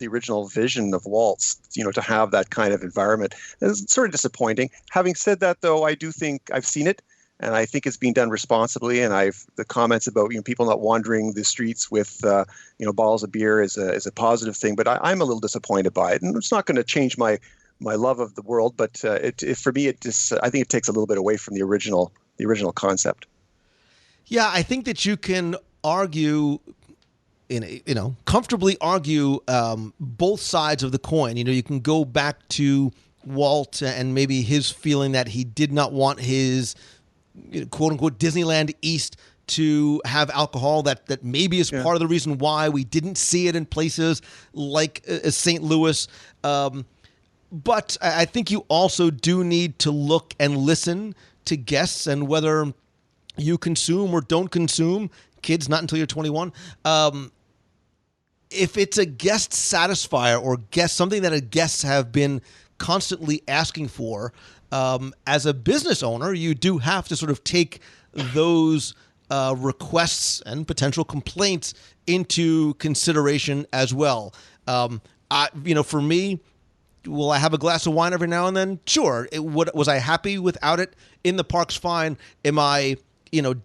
[SPEAKER 10] vision of Walt's, to have that kind of environment. It's sort of disappointing. Having said that, though, I do think I've seen it. And I think it's being done responsibly. And the comments about people not wandering the streets with bottles of beer is a positive thing. But I'm a little disappointed by it, and it's not going to change my love of the world. But for me, I think it takes a little bit away from the original concept.
[SPEAKER 5] Yeah, I think that you can argue, comfortably argue both sides of the coin. You can go back to Walt and maybe his feeling that he did not want his quote unquote Disneyland East to have alcohol, that maybe is part of the reason why we didn't see it in places like St. Louis. But I think you also do need to look and listen to guests, and whether you consume or don't consume, kids, not until you're 21. If it's a guest satisfier or something that a guests have been constantly asking for, as a business owner, you do have to sort of take those requests and potential complaints into consideration as well. For me, will I have a glass of wine every now and then? Sure. Was I happy without it in the parks? Fine. Am I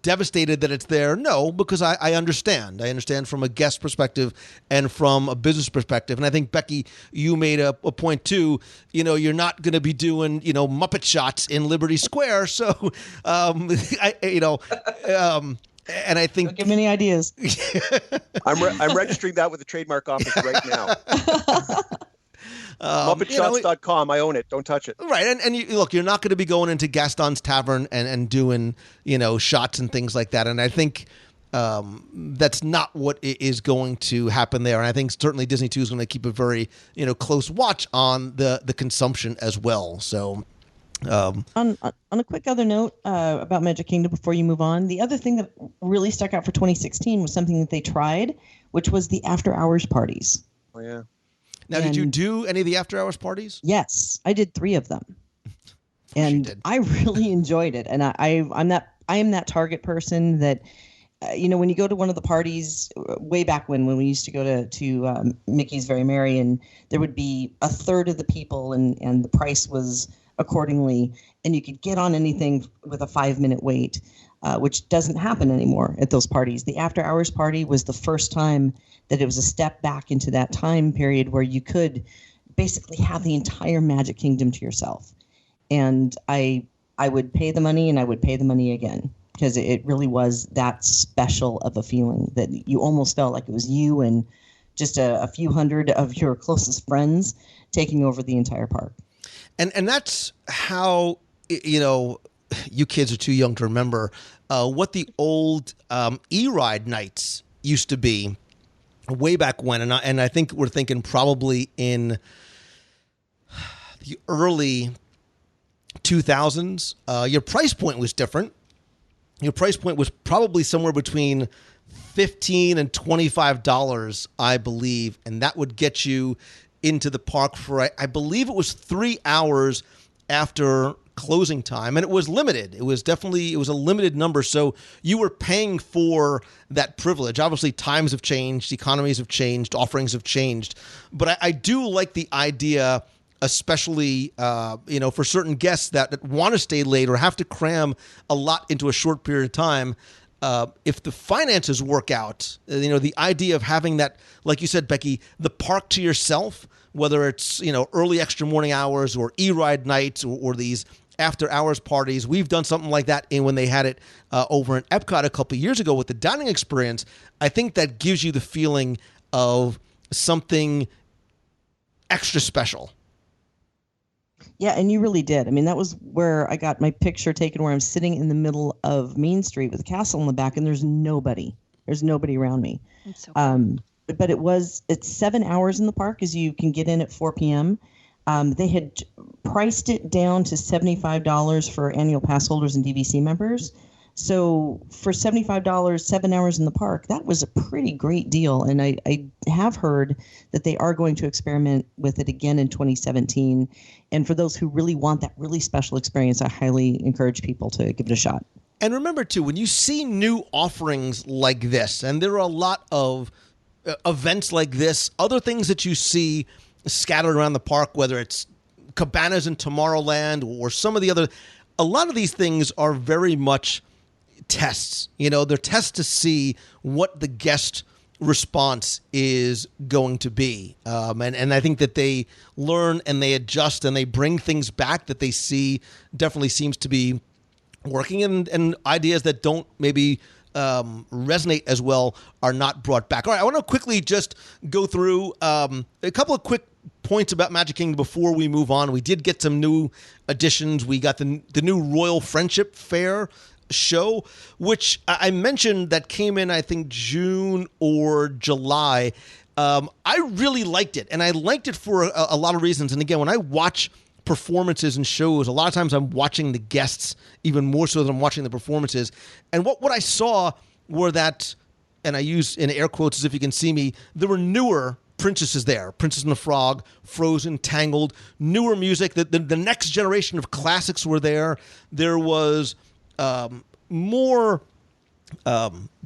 [SPEAKER 5] devastated that it's there? No, because I understand. I understand from a guest perspective and from a business perspective. And I think, Becky, you made a point too. You're not going to be doing, Muppet shots in Liberty Square. So, and I think...
[SPEAKER 7] Don't give me any ideas.
[SPEAKER 10] I'm registering that with the trademark office right now. Muppetshots.com. I own it. Don't touch it.
[SPEAKER 5] Right. And you're not going to be going into Gaston's Tavern and doing, shots and things like that. And I think that's not what is going to happen there. And I think certainly Disney 2 is going to keep a very, close watch on the consumption as well. So on
[SPEAKER 7] a quick other note about Magic Kingdom before you move on, the other thing that really stuck out for 2016 was something that they tried, which was the after hours parties.
[SPEAKER 10] Oh, yeah.
[SPEAKER 5] Now, did you do any of the after-hours parties?
[SPEAKER 7] Yes, I did 3 of them, and I really enjoyed it. And I am that target person that, when you go to one of the parties way back when we used to go to Mickey's Very Merry, and there would be a third of the people, and the price was accordingly, and you could get on anything with a 5-minute wait, which doesn't happen anymore at those parties. The after-hours party was the first time that it was a step back into that time period where you could basically have the entire Magic Kingdom to yourself. And I would pay the money, and I would pay the money again, because it really was that special of a feeling that you almost felt like it was you and just a few hundred of your closest friends taking over the entire park.
[SPEAKER 5] And that's how, you kids are too young to remember what the old E-Ride nights used to be way back when. And I think we're thinking probably in the early 2000s. Your price point was different. Your price point was probably somewhere between $15 and $25, I believe, and that would get you into the park for, I believe it was 3 hours after closing time, and it was limited. It was a limited number, so you were paying for that privilege. Obviously, times have changed, economies have changed, offerings have changed, but I do like the idea, especially for certain guests that want to stay late or have to cram a lot into a short period of time. If the finances work out, the idea of having that, like you said, Becky, the park to yourself, whether it's, early extra morning hours or e-ride nights or these after hours parties. We've done something like that when they had it over in Epcot a couple of years ago with the dining experience. I think that gives you the feeling of something extra special.
[SPEAKER 7] Yeah, and you really did. I mean, that was where I got my picture taken, where I'm sitting in the middle of Main Street with a castle in the back, and there's nobody. There's nobody around me. That's so cool. But it's 7 hours in the park, as you can get in at 4 p.m. They had priced it down to $75 for annual pass holders and DVC members. So for $75, 7 hours in the park, that was a pretty great deal. And I have heard that they are going to experiment with it again in 2017. And for those who really want that really special experience, I highly encourage people to give it a shot.
[SPEAKER 5] And remember, too, when you see new offerings like this, and there are a lot of events like this, other things that you see scattered around the park, whether it's cabanas in Tomorrowland or some of the other, a lot of these things are very much tests. They're tests to see what the guest response is going to be. And I think that they learn and they adjust and they bring things back that they see definitely seems to be working, and ideas that don't maybe resonate as well are not brought back. All right, I want to quickly just go through a couple of quick points about Magic Kingdom before we move on. We did get some new additions. We got the new Royal Friendship Fair show, which I mentioned that came in, I think, June or July. I really liked it, and I liked it for a lot of reasons. And again, when I watch performances and shows, a lot of times I'm watching the guests even more so than I'm watching the performances. And what I saw were that, and I use in air quotes as if you can see me, there were newer princesses there. Princess and the Frog, Frozen, Tangled, newer music. The next generation of classics were there. There was more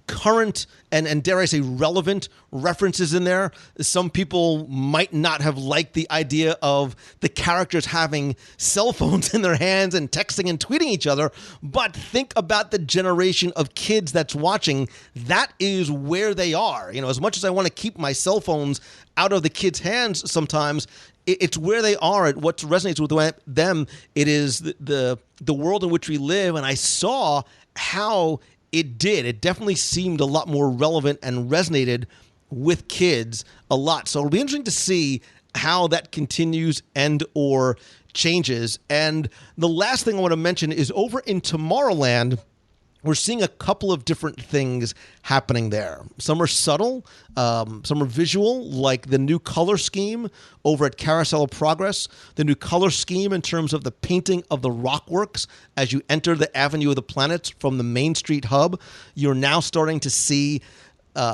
[SPEAKER 5] current and dare I say relevant references in there. Some people might not have liked the idea of the characters having cell phones in their hands and texting and tweeting each other, but think about the generation of kids that's watching. That is where they are. As much as I want to keep my cell phones out of the kids' hands sometimes, it's where they are. What resonates with them, it is the world in which we live. And I saw how it did. It definitely seemed a lot more relevant and resonated with kids a lot. So it'll be interesting to see how that continues and or changes. And the last thing I want to mention is over in Tomorrowland, we're seeing a couple of different things happening there. Some are subtle, some are visual, like the new color scheme over at Carousel of Progress, the new color scheme in terms of the painting of the rockworks as you enter the Avenue of the Planets from the Main Street hub. You're now starting to see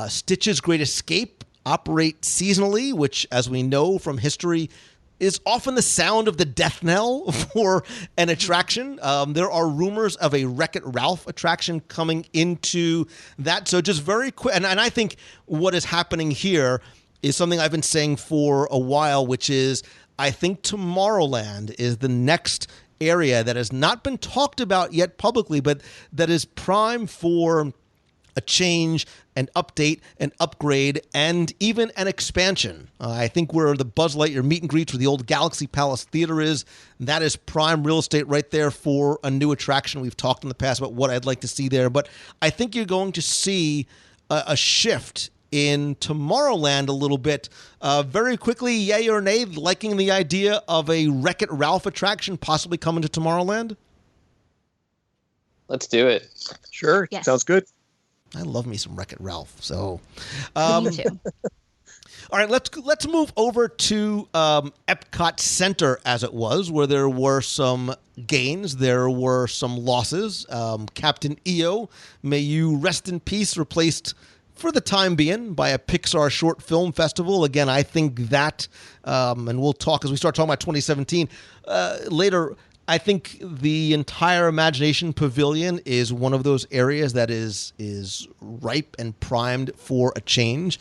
[SPEAKER 5] Stitch's Great Escape operate seasonally, which, as we know from history, is often the sound of the death knell for an attraction. There are rumors of a Wreck-It Ralph attraction coming into that. So just very quick, and I think what is happening here is something I've been saying for a while, which is I think Tomorrowland is the next area that has not been talked about yet publicly, but that is prime for a change, an update, an upgrade, and even an expansion. I think where the Buzz Lightyear meet and greets where the old Galaxy Palace Theater is, that is prime real estate right there for a new attraction. We've talked in the past about what I'd like to see there, but I think you're going to see a shift in Tomorrowland a little bit. Very quickly, yay or nay, liking the idea of a Wreck-It Ralph attraction possibly coming to Tomorrowland?
[SPEAKER 9] Let's do it.
[SPEAKER 10] Sure.
[SPEAKER 8] Yes.
[SPEAKER 10] Sounds good.
[SPEAKER 5] I love me some Wreck-It Ralph. So,
[SPEAKER 8] Me too.
[SPEAKER 5] all right, let's move over to Epcot Center as it was, where there were some gains, there were some losses. Captain EO, may you rest in peace, replaced for the time being, by a Pixar Short Film Festival. Again, I think that, and we'll talk as we start talking about 2017 later. I think the entire Imagination Pavilion is one of those areas that is ripe and primed for a change.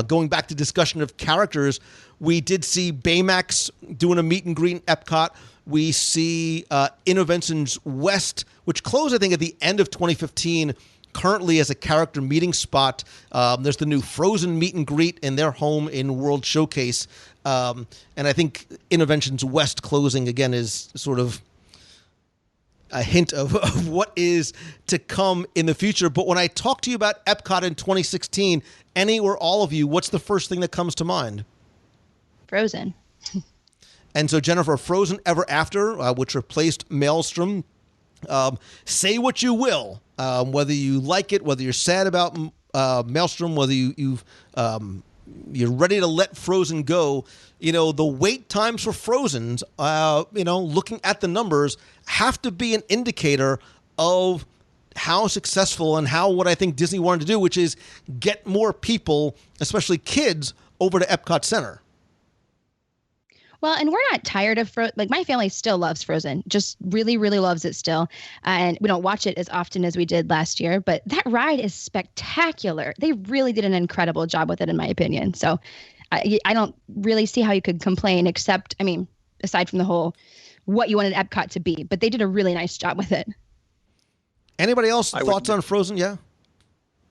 [SPEAKER 5] Going back to discussion of characters, we did see Baymax doing a meet and greet in Epcot. We see Innoventions West, which closed, I think, at the end of 2015, currently as a character meeting spot. There's the new Frozen meet and greet in their home in World Showcase. And I think Innoventions West closing, again, is sort of a hint of what is to come in the future. But when I talk to you about Epcot in 2016, any or all of you, what's the first thing that comes to mind?
[SPEAKER 8] Frozen.
[SPEAKER 5] And so, Jennifer, Frozen Ever After, which replaced Maelstrom. Say what you will, whether you like it, whether you're sad about Maelstrom, whether you're ready to let Frozen go. The wait times for Frozen's, looking at the numbers, have to be an indicator of how successful and how what I think Disney wanted to do, which is get more people, especially kids, over to Epcot Center.
[SPEAKER 8] Well, and we're not tired of Frozen. Like, my family still loves Frozen, just really, really loves it still. And we don't watch it as often as we did last year, but that ride is spectacular. They really did an incredible job with it, in my opinion. So I don't really see how you could complain, except, aside from the whole what you wanted Epcot to be, but they did a really nice job with it.
[SPEAKER 5] Anybody else thoughts on Frozen? Yeah.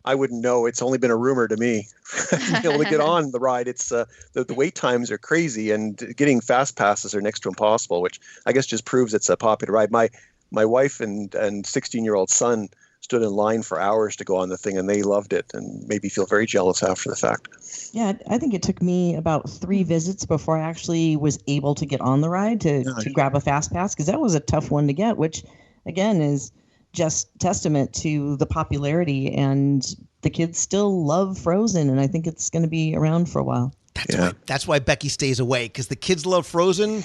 [SPEAKER 10] I wouldn't know. It's only been a rumor to me. Be able to get on the ride. It's the wait times are crazy, and getting fast passes are next to impossible, which I guess just proves it's a popular ride. My wife and 16-year-old son stood in line for hours to go on the thing, and they loved it and made me feel very jealous after the fact.
[SPEAKER 7] Yeah, I think it took me about 3 visits before I actually was able to get on the ride to grab a fast pass, because that was a tough one to get, which again is just testament to the popularity, and the kids still love Frozen, and I think it's going to be around for a while.
[SPEAKER 5] That's why Becky stays away, because the kids love Frozen.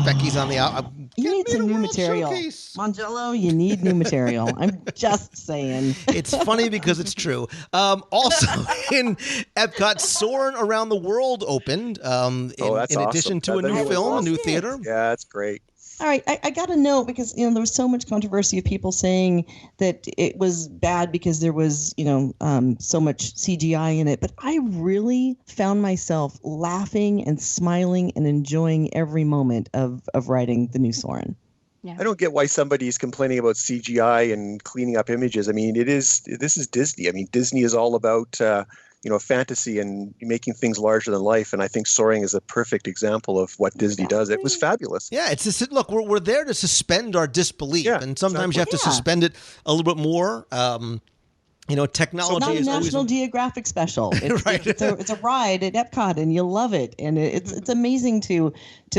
[SPEAKER 5] Becky's on the out.
[SPEAKER 7] You need some new material. Mangello, you need new material. I'm just saying.
[SPEAKER 5] It's funny because it's true. Also in Epcot, Soarin' Around the World opened in addition to a new film, a new theater.
[SPEAKER 10] Yeah, that's great.
[SPEAKER 7] All right, I got to know, because there was so much controversy of people saying that it was bad because there was so much CGI in it, but I really found myself laughing and smiling and enjoying every moment of riding the new Soarin'.
[SPEAKER 8] Yeah.
[SPEAKER 10] I don't get why somebody's complaining about CGI and cleaning up images. This is Disney. Disney is all about fantasy and making things larger than life. And I think Soaring is a perfect example of what Disney does. It was fabulous.
[SPEAKER 5] Yeah, it's just, look, we're there to suspend our disbelief. And sometimes you have to suspend it a little bit more. Technology
[SPEAKER 7] is not a National Geographic special. It's,
[SPEAKER 5] right.
[SPEAKER 7] it's a ride at Epcot, and you'll love it. And it's amazing to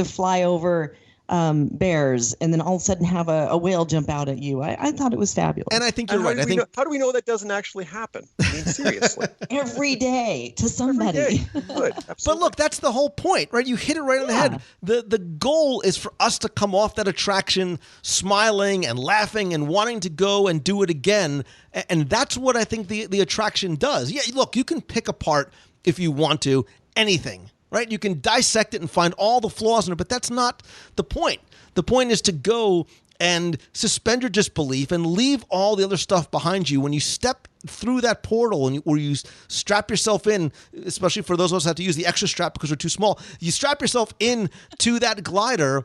[SPEAKER 7] fly over bears and then all of a sudden have a whale jump out at you. I thought it was fabulous.
[SPEAKER 5] And I think you're right.
[SPEAKER 10] How do we know that doesn't actually happen? Seriously.
[SPEAKER 7] Every day to somebody.
[SPEAKER 10] Every day. Good.
[SPEAKER 5] But look, that's the whole point, right? You hit it right on the head. The goal is for us to come off that attraction smiling and laughing and wanting to go and do it again. And that's what I think the attraction does. Yeah, look, you can pick apart, if you want to, anything. Right? You can dissect it and find all the flaws in it, but that's not the point. The point is to go and suspend your disbelief and leave all the other stuff behind you when you step through that portal or you strap yourself in, especially for those of us who have to use the extra strap because we're too small. You strap yourself in to that glider.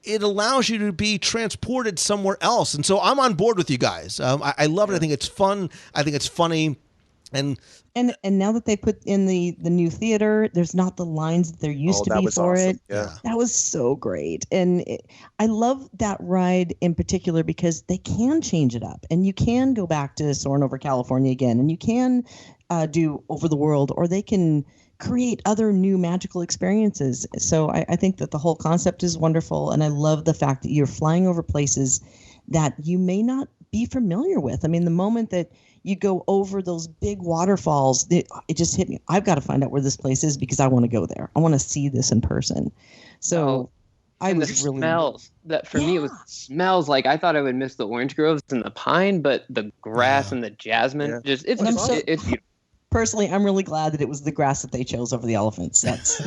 [SPEAKER 5] It allows you to be transported somewhere else. And so I'm on board with you guys. I love it. I think it's fun. I think it's funny. And
[SPEAKER 7] now that they put in the new theater, there's not the lines that there used to be for
[SPEAKER 10] awesome.
[SPEAKER 7] it.
[SPEAKER 10] Yeah.
[SPEAKER 7] That was so great. And I love that ride in particular because they can change it up. And you can go back to Soarin' Over California again. And you can do Over the World, or they can create other new magical experiences. So I think that the whole concept is wonderful. And I love the fact that you're flying over places that you may not be familiar with. I mean, the moment that you go over those big waterfalls, it just hit me. I've got to find out where this place is because I want to go there. I want to see this in person. So I was really
[SPEAKER 9] smells that for me it was smells like I thought I would miss the orange groves and the pine, but the grass and the jasmine it's beautiful.
[SPEAKER 7] Personally, I'm really glad that it was the grass that they chose over the elephants. That's.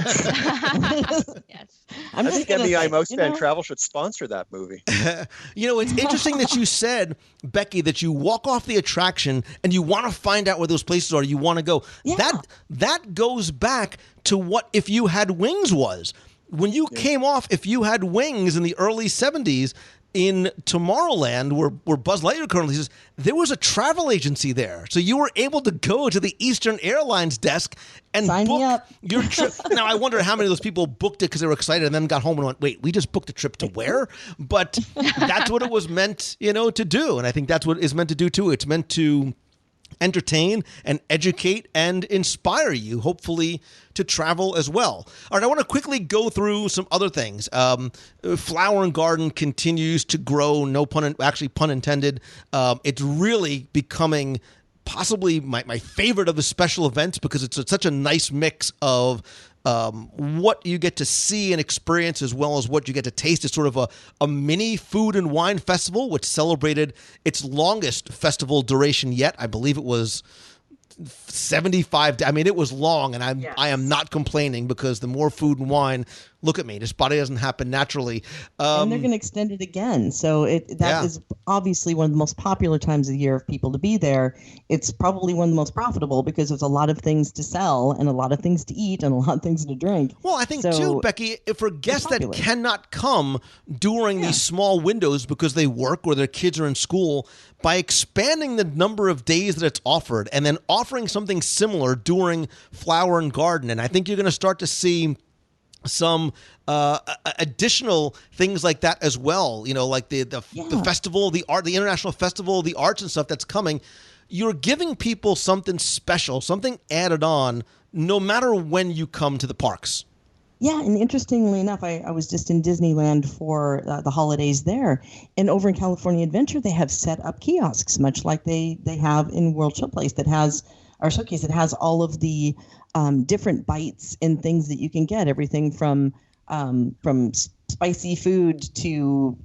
[SPEAKER 8] Yes.
[SPEAKER 10] I think MEI Mouse Fan Travel should sponsor that movie.
[SPEAKER 5] It's interesting that you said, Becky, that you walk off the attraction and you want to find out where those places are. You want to go.
[SPEAKER 7] Yeah.
[SPEAKER 5] That goes back to what If You Had Wings was. When you came off If You Had Wings in the early 70s, in Tomorrowland, where Buzz Lightyear currently is, there was a travel agency there. So you were able to go to the Eastern Airlines desk and book your trip. Now, I wonder how many of those people booked it because they were excited and then got home and went, wait, we just booked a trip to where? But that's what it was meant, to do. And I think that's what it's meant to do, too. It's meant to entertain and educate and inspire you, hopefully, to travel as well. All right, I want to quickly go through some other things. Flower and Garden continues to grow, pun intended. It's really becoming possibly my favorite of the special events because it's such a nice mix of what you get to see and experience as well as what you get to taste. It's sort of a mini food and wine festival, which celebrated its longest festival duration yet. I believe it was 75. I mean, it was long, and I am not complaining because the more food and wine, look at me, this body doesn't happen naturally.
[SPEAKER 7] And they're going to extend it again. So that is obviously one of the most popular times of the year of people to be there. It's probably one of the most profitable because there's a lot of things to sell and a lot of things to eat and a lot of things to drink.
[SPEAKER 5] Well, I think too, Becky, for guests that cannot come during these small windows because they work or their kids are in school, by expanding the number of days that it's offered and then offering something similar during Flower and Garden, and I think you're going to start to see some additional things like that as well. Like the festival, the art, the international festival, the arts and stuff that's coming. You're giving people something special, something added on, no matter when you come to the parks.
[SPEAKER 7] Yeah, and interestingly enough, I was just in Disneyland for the holidays there, and over in California Adventure, they have set up kiosks, much like they have in World Showcase that has all of the different bites and things that you can get, everything from spicy food to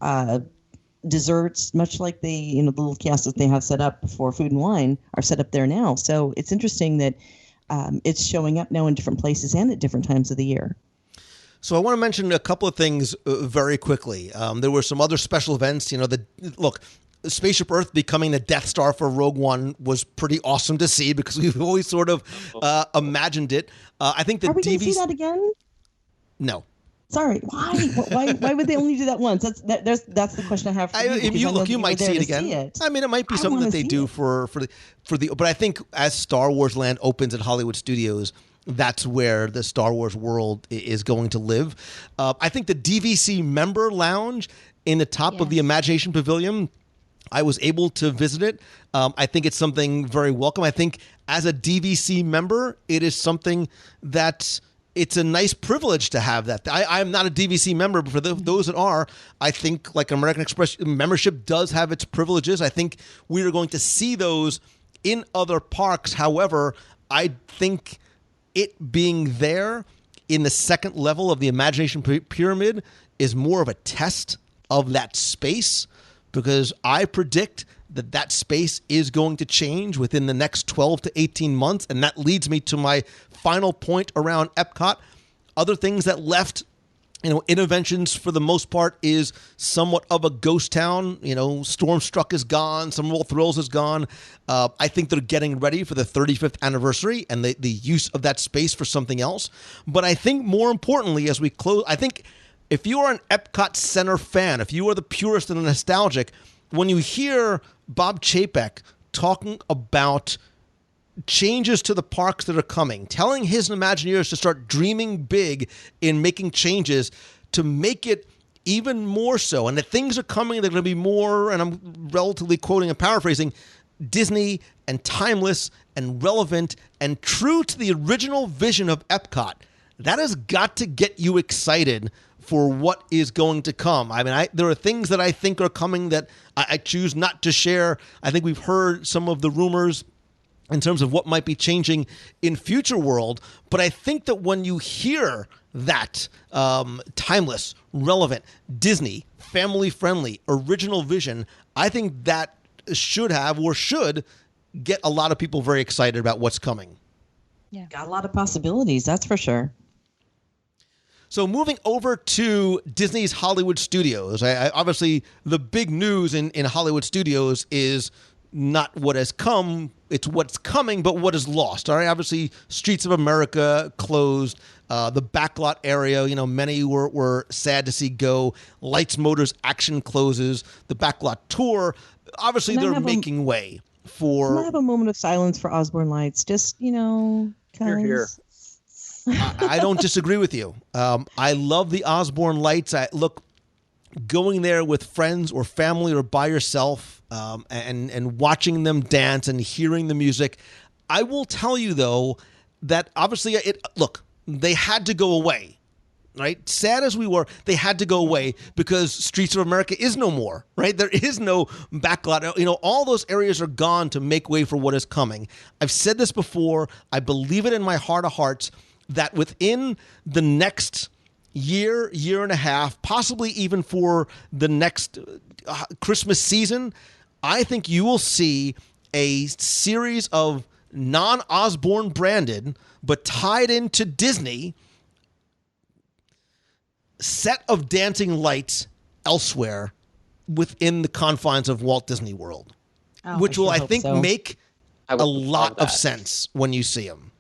[SPEAKER 7] desserts, much like the little kiosks that they have set up for food and wine are set up there now. So it's interesting that it's showing up now in different places and at different times of the year.
[SPEAKER 5] So I want to mention a couple of things very quickly. There were some other special events. Spaceship Earth becoming the Death Star for Rogue One was pretty awesome to see because we've always sort of imagined it. I think
[SPEAKER 7] Are we going to see that again?
[SPEAKER 5] No.
[SPEAKER 7] Sorry, why? Why would they only do that once? That's the question I have for you.
[SPEAKER 5] You might see it again. I mean, it might be something that they do for the. But I think as Star Wars Land opens at Hollywood Studios, that's where the Star Wars world is going to live. I think the DVC member lounge in the top of the Imagination Pavilion, I was able to visit it. I think it's something very welcome. I think as a DVC member, it is something that it's a nice privilege to have that. I'm not a DVC member, but for those that are, I think like American Express membership does have its privileges. I think we are going to see those in other parks. However, I think it being there in the second level of the Imagination Pyramid is more of a test of that space, because I predict that space is going to change within the next 12 to 18 months. And that leads me to my final point around Epcot. Other things that left, interventions for the most part is somewhat of a ghost town. Stormstruck is gone. Some World Thrills is gone. I think they're getting ready for the 35th anniversary and the use of that space for something else. But I think more importantly, as we close, I think if you are an Epcot Center fan, if you are the purist and the nostalgic, when you hear Bob Chapek talking about changes to the parks that are coming, telling his Imagineers to start dreaming big in making changes to make it even more so, and that things are coming, they're going to be more, and I'm relatively quoting and paraphrasing, Disney and timeless and relevant and true to the original vision of Epcot. That has got to get you excited for what is going to come. I mean, there are things that I think are coming that I choose not to share. I think we've heard some of the rumors in terms of what might be changing in Future World, but I think that when you hear that timeless, relevant, Disney, family-friendly, original vision, I think that should get a lot of people very excited about what's coming.
[SPEAKER 7] Got a lot of possibilities, that's for sure.
[SPEAKER 5] So moving over to Disney's Hollywood Studios, obviously the big news in Hollywood Studios is not what has come, it's what's coming, but what is lost. All right, obviously Streets of America closed, the backlot area, many were sad to see go. Lights, Motors, Action closes, the backlot tour. Obviously they're making way for.
[SPEAKER 7] Can I have a moment of silence for Osborne Lights? Just,
[SPEAKER 10] Hear, hear.
[SPEAKER 5] I don't disagree with you. I love the Osborne Lights. Look, going there with friends or family or by yourself, and watching them dance and hearing the music. I will tell you though that obviously they had to go away. Right? Sad as we were, they had to go away because Streets of America is no more, right? There is no backlot. All those areas are gone to make way for what is coming. I've said this before. I believe it in my heart of hearts that within the next year and a half, possibly even for the next Christmas season, I think you will see a series of non-Osborne branded, but tied into Disney set of dancing lights elsewhere within the confines of Walt Disney World, which will, I think, make a lot of sense when you see them.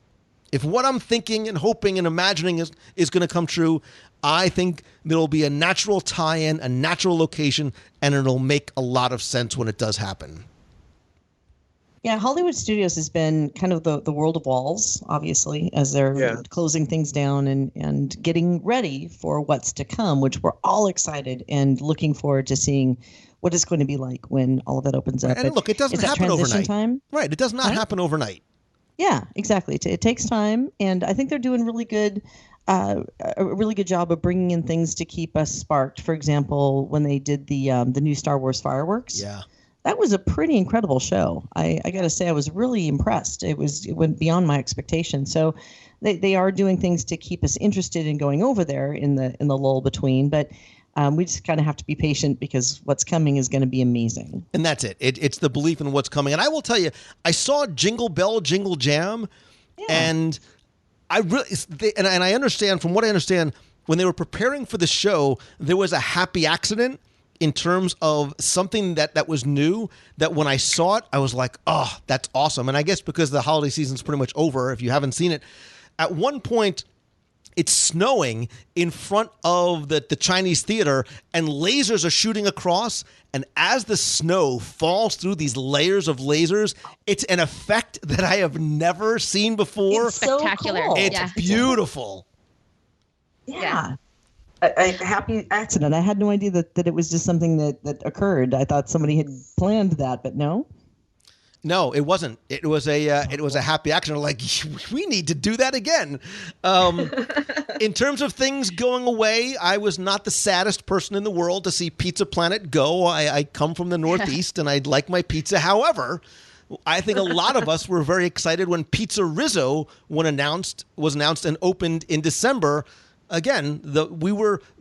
[SPEAKER 5] If what I'm thinking and hoping and imagining is going to come true, I think there will be a natural tie-in, a natural location, and it'll make a lot of sense when it does happen.
[SPEAKER 7] Yeah, Hollywood Studios has been kind of the world of walls, obviously, as they're closing things down and getting ready for what's to come, which we're all excited and looking forward to seeing what it's going to be like when all of that opens up.
[SPEAKER 5] And look, it doesn't happen overnight.
[SPEAKER 7] Time.
[SPEAKER 5] Right, it does not happen overnight.
[SPEAKER 7] Yeah, exactly. It takes time, and I think they're doing a really good job of bringing in things to keep us sparked. For example, when they did the new Star Wars fireworks.
[SPEAKER 5] Yeah.
[SPEAKER 7] That was a pretty incredible show. I got to say, I was really impressed. It went beyond my expectations. So they are doing things to keep us interested in going over there in the lull between. But we just kind of have to be patient because what's coming is going to be amazing.
[SPEAKER 5] And that's it. It's the belief in what's coming. And I will tell you, I saw Jingle Bell, Jingle Jam, and I really and I understand, from what I understand, when they were preparing for the show, there was a happy accident in terms of something that was new, that when I saw it, I was like, oh, that's awesome. And I guess because the holiday season's pretty much over, if you haven't seen it, at one point, it's snowing in front of the Chinese theater, and lasers are shooting across. And as the snow falls through these layers of lasers, it's an effect that I have never seen before.
[SPEAKER 8] It's spectacular.
[SPEAKER 7] So cool.
[SPEAKER 5] It's beautiful.
[SPEAKER 7] Yeah. A happy accident. I had no idea that it was just something that occurred. I thought somebody had planned that, but no.
[SPEAKER 5] No, it wasn't. It was a happy accident. Like, we need to do that again. In terms of things going away, I was not the saddest person in the world to see Pizza Planet go. I come from the Northeast and I'd like my pizza. However, I think a lot of us were very excited when Pizza Rizzo was announced and opened in December. Again,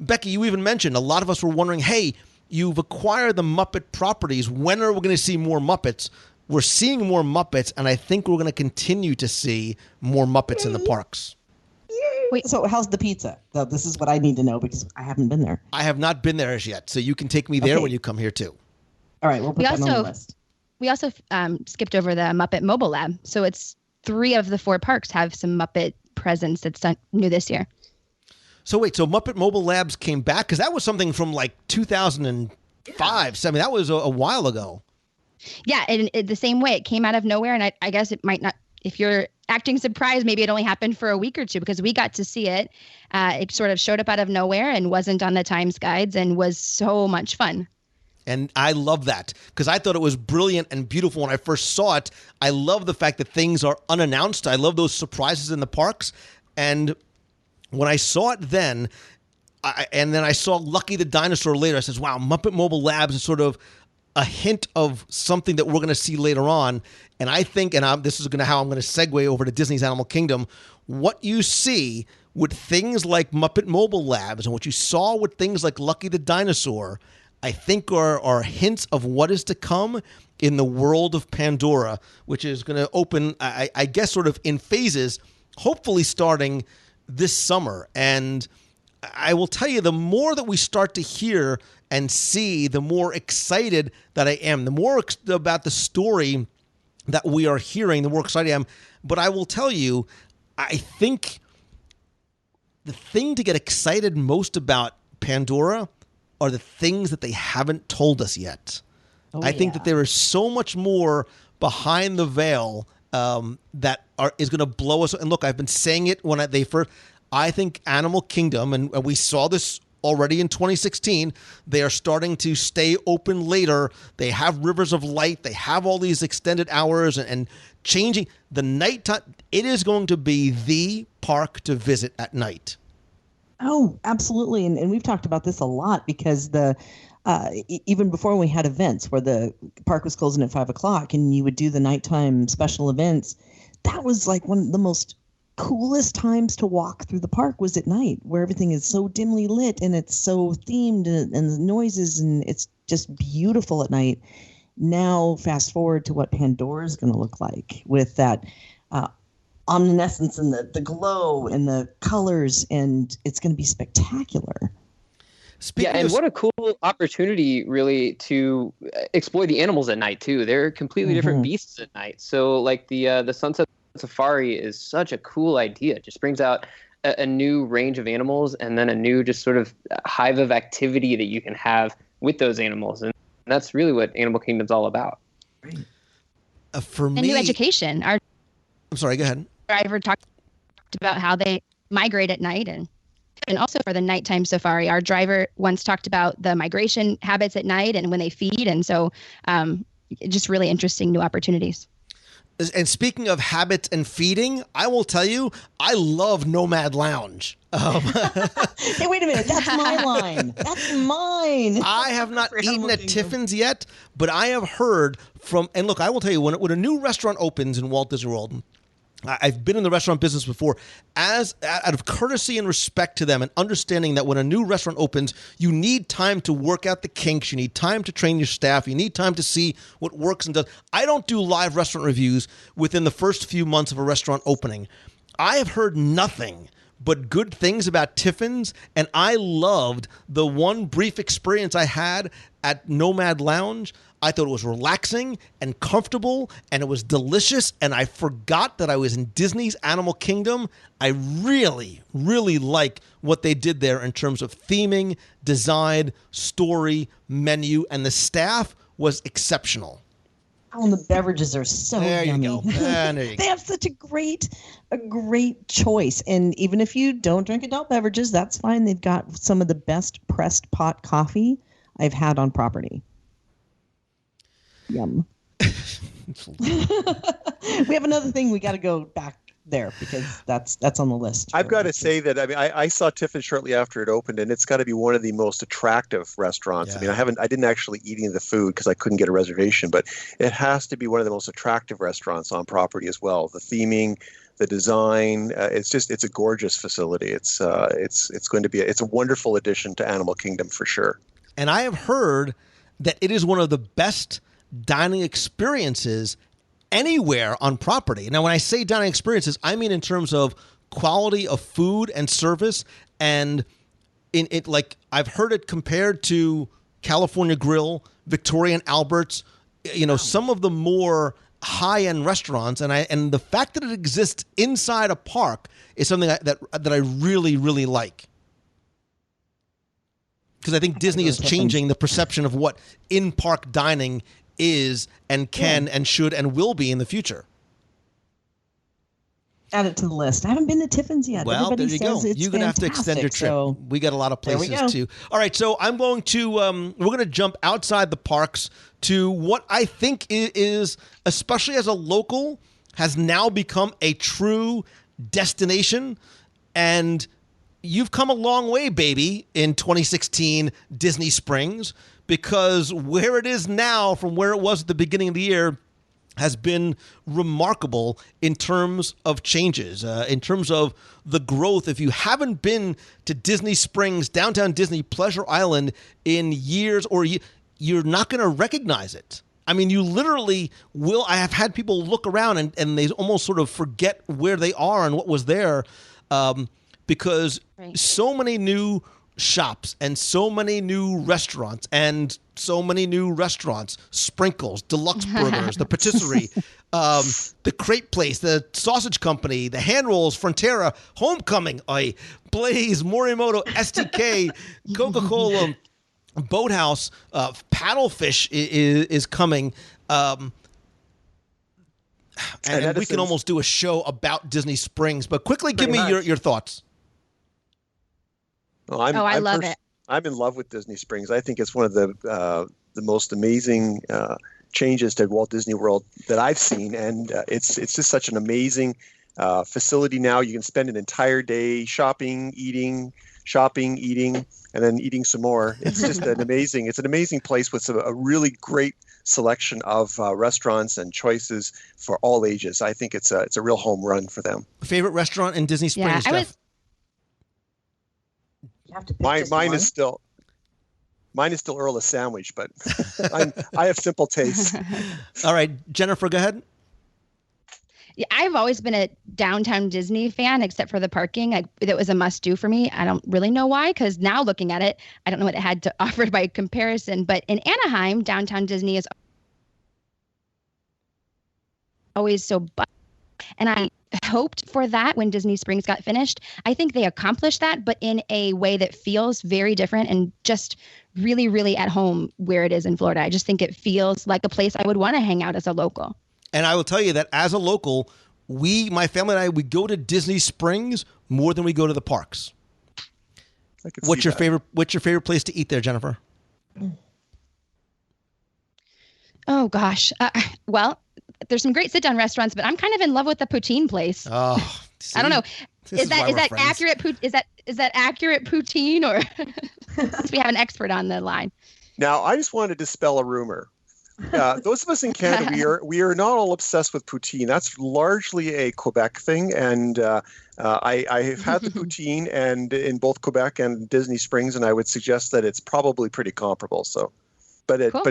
[SPEAKER 5] Becky, you even mentioned, a lot of us were wondering, hey, you've acquired the Muppet properties. When are we going to see more Muppets? We're seeing more Muppets, and I think we're going to continue to see more Muppets in the parks.
[SPEAKER 7] Wait, so how's the pizza? Though this is what I need to know because I haven't been there.
[SPEAKER 5] I have not been there as yet, so you can take me there when you come here too.
[SPEAKER 7] All right, we'll put that on the list.
[SPEAKER 8] We also skipped over the Muppet Mobile Lab, so it's 3 of the 4 parks have some Muppet presence that's new this year.
[SPEAKER 5] So wait, so Muppet Mobile Labs came back? Because that was something from like 2005. So, I mean, that was a while ago.
[SPEAKER 8] Yeah, and the same way. It came out of nowhere, and I guess it might not, if you're acting surprised, maybe it only happened for a week or two because we got to see it. It sort of showed up out of nowhere and wasn't on the Times guides and was so much fun.
[SPEAKER 5] And I love that because I thought it was brilliant and beautiful when I first saw it. I love the fact that things are unannounced. I love those surprises in the parks. And when I saw it then, and then I saw Lucky the Dinosaur later, I says, wow, Muppet Mobile Labs is sort of a hint of something that we're going to see later on. And I think, and this is how I'm going to segue over to Disney's Animal Kingdom, what you see with things like Muppet Mobile Labs and what you saw with things like Lucky the Dinosaur, I think are hints of what is to come in the world of Pandora, which is going to open, I guess, sort of in phases hopefully starting this summer. And I will tell you, the more that we start to hear and see, the more excited that I am. The more about the story that we are hearing, the more excited I am. But I will tell you, I think the thing to get excited most about Pandora are the things that they haven't told us yet. I think that there is so much more behind the veil that is going to blow us. And look, I've been saying it when they first. I think Animal Kingdom, and we saw this already in 2016, they are starting to stay open later. They have Rivers of Light. They have all these extended hours and changing the nighttime. It is going to be the park to visit at night.
[SPEAKER 7] Oh, absolutely. And we've talked about this a lot because even before we had events where the park was closing at 5:00 and you would do the nighttime special events, that was like one of the most coolest times to walk through the park was at night, where everything is so dimly lit and it's so themed and the noises, and it's just beautiful at night. Now, fast forward to what Pandora is going to look like with that omniscience and the glow and the colors, and it's going to be spectacular.
[SPEAKER 9] And what a cool opportunity, really, to explore the animals at night too. They're completely different beasts at night. So, like the Sunset Safari is such a cool idea. It just brings out a new range of animals, and then a new just sort of hive of activity that you can have with those animals, and that's really what Animal Kingdom's all about.
[SPEAKER 5] For me,
[SPEAKER 8] and new education. I'm
[SPEAKER 5] sorry. Go ahead.
[SPEAKER 8] Driver talked about how they migrate at night, and also for the nighttime safari, our driver once talked about the migration habits at night and when they feed, and so just really interesting new opportunities.
[SPEAKER 5] And speaking of habits and feeding, I will tell you, I love Nomad Lounge.
[SPEAKER 7] Hey, wait a minute. That's my line. That's mine.
[SPEAKER 5] I have not eaten at Tiffin's yet, but I have heard from, and look, I will tell you, when a new restaurant opens in Walt Disney World, I've been in the restaurant business before, out of courtesy and respect to them, and understanding that when a new restaurant opens, you need time to work out the kinks, you need time to train your staff, you need time to see what works and does. I don't do live restaurant reviews within the first few months of a restaurant opening. I have heard nothing but good things about Tiffin's, and I loved the one brief experience I had at Nomad Lounge. I thought it was relaxing and comfortable, and it was delicious, and I forgot that I was in Disney's Animal Kingdom. I really, really like what they did there in terms of theming, design, story, menu, and the staff was exceptional.
[SPEAKER 7] Oh, and the beverages are so
[SPEAKER 5] there
[SPEAKER 7] yummy.
[SPEAKER 5] You go. There you
[SPEAKER 7] they have such a great choice. And even if you don't drink adult beverages, that's fine. They've got some of the best pressed pot coffee I've had on property. Yum. We have another thing. We got to go back there because that's on the list.
[SPEAKER 10] I've got to say that I saw Tiffin shortly after it opened, and it's got to be one of the most attractive restaurants.
[SPEAKER 5] Yeah.
[SPEAKER 10] I mean, I didn't actually eat any of the food because I couldn't get a reservation, but it has to be one of the most attractive restaurants on property as well. The theming, the design, it's a gorgeous facility. It's going to be it's a wonderful addition to Animal Kingdom for sure.
[SPEAKER 5] And I have heard that it is one of the best dining experiences anywhere on property. Now, when I say dining experiences, I mean in terms of quality of food and service, and in it, like I've heard it compared to California Grill, Victoria and Albert's, some of the more high-end restaurants, and the fact that it exists inside a park is something that I really, really like. Because I think Disney is changing the perception of what in-park dining is and can and should and will be in the future.
[SPEAKER 7] Add it to the list. I haven't been to Tiffin's yet.
[SPEAKER 5] Well,
[SPEAKER 7] Everybody
[SPEAKER 5] there you go.
[SPEAKER 7] says it's
[SPEAKER 5] You're going to have to extend your trip.
[SPEAKER 7] So
[SPEAKER 5] we got a lot of places
[SPEAKER 7] to.
[SPEAKER 5] All right, so I'm going to we're going to jump outside the parks to what I think is, especially as a local, has now become a true destination. And you've come a long way, baby, in 2016 Disney Springs, because where it is now from where it was at the beginning of the year has been remarkable in terms of changes, in terms of the growth. If you haven't been to Disney Springs, downtown Disney, Pleasure Island in years, or you're not going to recognize it. I mean, you literally will. I have had people look around and they almost sort of forget where they are and what was there, because so many new shops and so many new restaurants Sprinkles, Deluxe Burgers, the Patisserie, the Crepe Place, the Sausage Company, the Hand Rolls, Frontera, Homecoming, Blaze, Morimoto, STK, Coca-Cola, Boathouse, Paddlefish is coming. And we can almost do a show about Disney Springs, but quickly give me your thoughts.
[SPEAKER 10] Well,
[SPEAKER 8] I love it.
[SPEAKER 10] I'm in love with Disney Springs. I think it's one of the most amazing changes to Walt Disney World that I've seen, and it's just such an amazing facility now. You can spend an entire day shopping, eating, and then eating some more. It's just an amazing place with a really great selection of restaurants and choices for all ages. I think it's a real home run for them.
[SPEAKER 5] Favorite restaurant in Disney Springs, Jeff?
[SPEAKER 10] Mine is still Earl of Sandwich, but I have simple tastes.
[SPEAKER 5] All right, Jennifer, go ahead.
[SPEAKER 8] Yeah, I've always been a downtown Disney fan, except for the parking. That was a must-do for me. I don't really know why, because now looking at it, I don't know what it had to offer by comparison. But in Anaheim, downtown Disney is always so and I hoped for that when Disney Springs got finished. I think they accomplished that, but in a way that feels very different and just really, really at home where it is in Florida. I just think it feels like a place I would want to hang out as a local.
[SPEAKER 5] And I will tell you that as a local, my family and I, we go to Disney Springs more than we go to the parks. What's your favorite place to eat there, Jennifer?
[SPEAKER 8] Oh gosh. Well, there's some great sit-down restaurants, but I'm kind of in love with the poutine place.
[SPEAKER 5] Oh, see?
[SPEAKER 8] I don't know. Is that
[SPEAKER 5] friends.
[SPEAKER 8] accurate? Is that accurate poutine, or we have an expert on the line?
[SPEAKER 10] Now, I just wanted to dispel a rumor. Those of us in Canada, we are not all obsessed with poutine. That's largely a Quebec thing, and I have had the poutine and in both Quebec and Disney Springs, and I would suggest that it's probably pretty comparable. So,
[SPEAKER 8] Cool.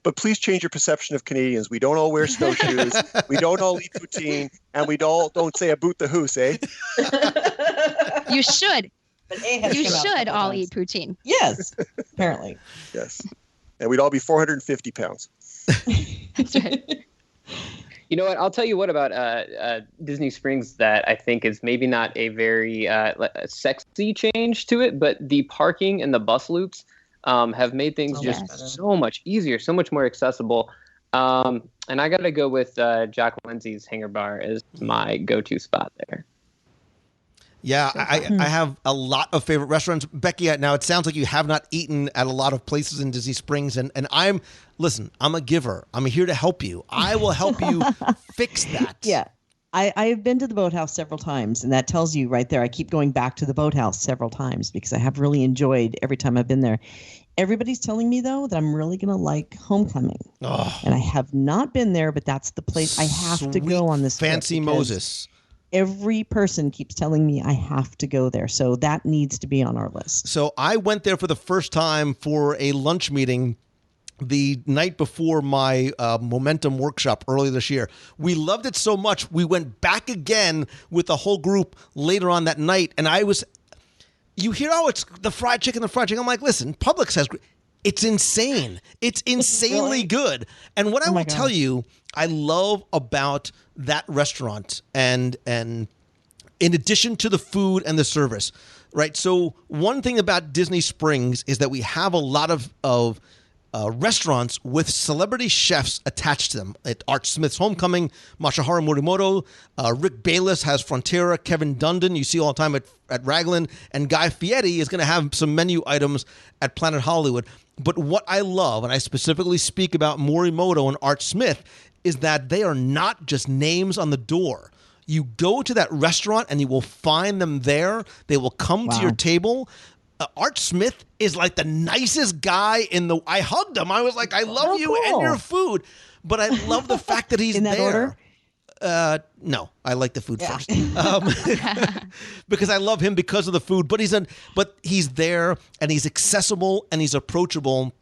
[SPEAKER 10] But please change your perception of Canadians. We don't all wear snowshoes. We don't all eat poutine, and we don't say a boot the hoose, eh?
[SPEAKER 8] You should.
[SPEAKER 7] But you
[SPEAKER 8] should all eat poutine.
[SPEAKER 7] Yes, apparently.
[SPEAKER 10] Yes. And we'd all be 450 pounds.
[SPEAKER 8] That's right.
[SPEAKER 9] You know what? I'll tell you what about Disney Springs that I think is maybe not a very sexy change to it, but the parking and the bus loops have made things so much easier, so much more accessible. And I got to go with Jack Lindsay's Hangar Bar as my go-to spot there.
[SPEAKER 5] Yeah, I have a lot of favorite restaurants. Becky, now it sounds like you have not eaten at a lot of places in Disney Springs. And I'm a giver. I'm here to help you. I will help you fix that.
[SPEAKER 7] Yeah. I've been to the Boathouse several times, and that tells you right there. I keep going back to the Boathouse several times because I have really enjoyed every time I've been there. Everybody's telling me, though, that I'm really going to like Homecoming.
[SPEAKER 5] Oh.
[SPEAKER 7] And I have not been there, but that's the place I have to go on this
[SPEAKER 5] Fancy Moses.
[SPEAKER 7] Every person keeps telling me I have to go there. So that needs to be on our list.
[SPEAKER 5] So I went there for the first time for a lunch meeting the night before my Momentum workshop earlier this year. We loved it so much, we went back again with the whole group later on that night. And you hear, it's the fried chicken. I'm like, listen, Publix has, it's insane. It's insanely good. And what I will tell you, I love about that restaurant and in addition to the food and the service, right? So one thing about Disney Springs is that we have a lot of restaurants with celebrity chefs attached to them. At Art Smith's Homecoming, Masahiro Morimoto, Rick Bayless has Frontera, Kevin Dundon, you see all the time at Raglan, and Guy Fieri is going to have some menu items at Planet Hollywood. But what I love, and I specifically speak about Morimoto and Art Smith, is that they are not just names on the door. You go to that restaurant and you will find them there. They will come to your table. Art Smith is like the nicest guy I hugged him. I was like, I love you and your food. But I love the fact that he's
[SPEAKER 7] in that
[SPEAKER 5] there.
[SPEAKER 7] Order?
[SPEAKER 5] No, I like the food first. Because I love him because of the food. But he's there and he's accessible and he's approachable.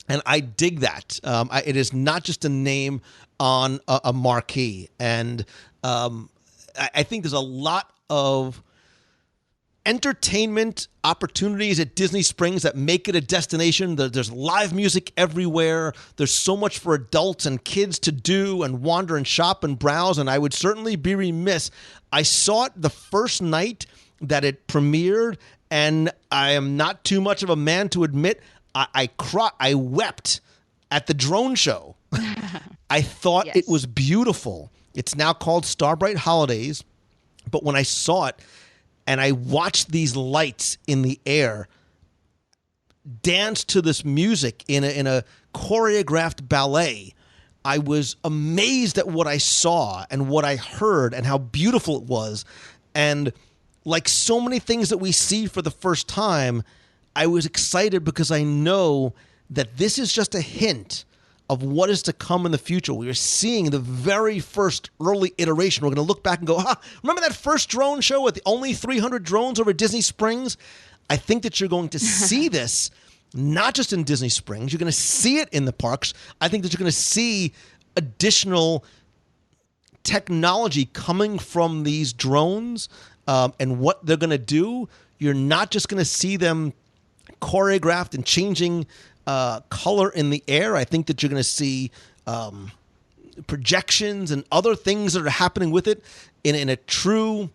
[SPEAKER 5] And I dig that. It is not just a name on a marquee. And I think there's a lot of entertainment opportunities at Disney Springs that make it a destination. There's live music everywhere. There's so much for adults and kids to do and wander and shop and browse. And I would certainly be remiss. I saw it the first night that it premiered, and I am not too much of a man to admit I wept at the drone show. I thought
[SPEAKER 8] Yes.
[SPEAKER 5] it was beautiful. It's now called Starbright Holidays. But when I saw it and I watched these lights in the air dance to this music in a choreographed ballet, I was amazed at what I saw and what I heard and how beautiful it was. And like so many things that we see for the first time, I was excited because I know that this is just a hint of what is to come in the future. We are seeing the very first early iteration. We're going to look back and go, remember that first drone show with the only 300 drones over Disney Springs? I think that you're going to see this not just in Disney Springs. You're going to see it in the parks. I think that you're going to see additional technology coming from these drones and what they're going to do. You're not just going to see them choreographed and changing color in the air. I think that you're going to see projections and other things that are happening with it in a true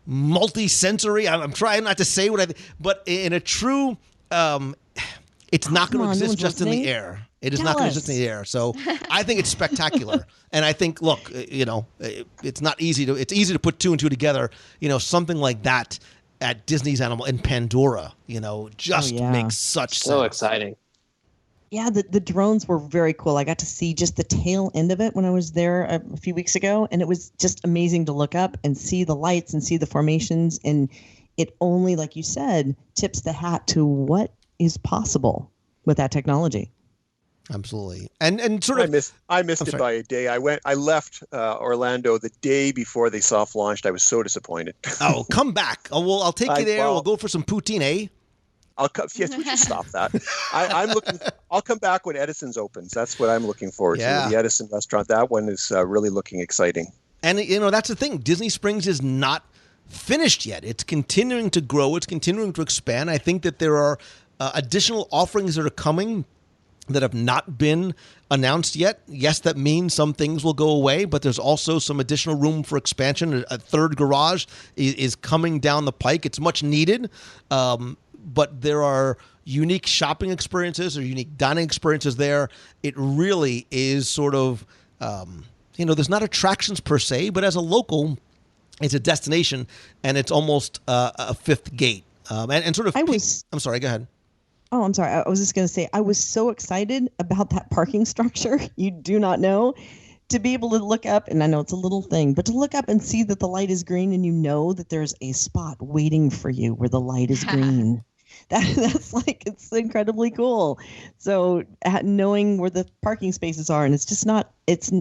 [SPEAKER 5] multi-sensory. I'm trying not to say what but in a true, it's not going to exist just in the air. It is not going to exist in the air. So I think it's spectacular. And I think, look, it's not easy it's easy to put two and two together. Something like that at Disney's Animal in Pandora, makes such sense.
[SPEAKER 9] So exciting.
[SPEAKER 7] Yeah, the drones were very cool. I got to see just the tail end of it when I was there a few weeks ago, and it was just amazing to look up and see the lights and see the formations. And it only, like you said, tips the hat to what is possible with that technology.
[SPEAKER 5] Absolutely. And sort of
[SPEAKER 10] I missed it by a day. I left Orlando the day before they soft launched. I was so disappointed.
[SPEAKER 5] Oh, come back. I'll take you there. We'll go for some poutine, eh?
[SPEAKER 10] Yes, we should stop that. I'm looking. I'll come back when Edison's opens. That's what I'm looking forward to. The Edison restaurant. That one is really looking exciting.
[SPEAKER 5] And that's the thing. Disney Springs is not finished yet. It's continuing to grow. It's continuing to expand. I think that there are additional offerings that are coming that have not been announced yet. Yes, that means some things will go away, but there's also some additional room for expansion. A third garage is coming down the pike. It's much needed, but there are unique shopping experiences or unique dining experiences there. It really is sort of, there's not attractions per se, but as a local, it's a destination, and it's almost a fifth gate. And sort of, I'm sorry, go ahead.
[SPEAKER 7] Oh, I'm sorry. I was just going to say, I was so excited about that parking structure. You do not know. To be able to look up, and I know it's a little thing, but to look up and see that the light is green and you know that there's a spot waiting for you where the light is green. That's like, it's incredibly cool. So knowing where the parking spaces are, and it's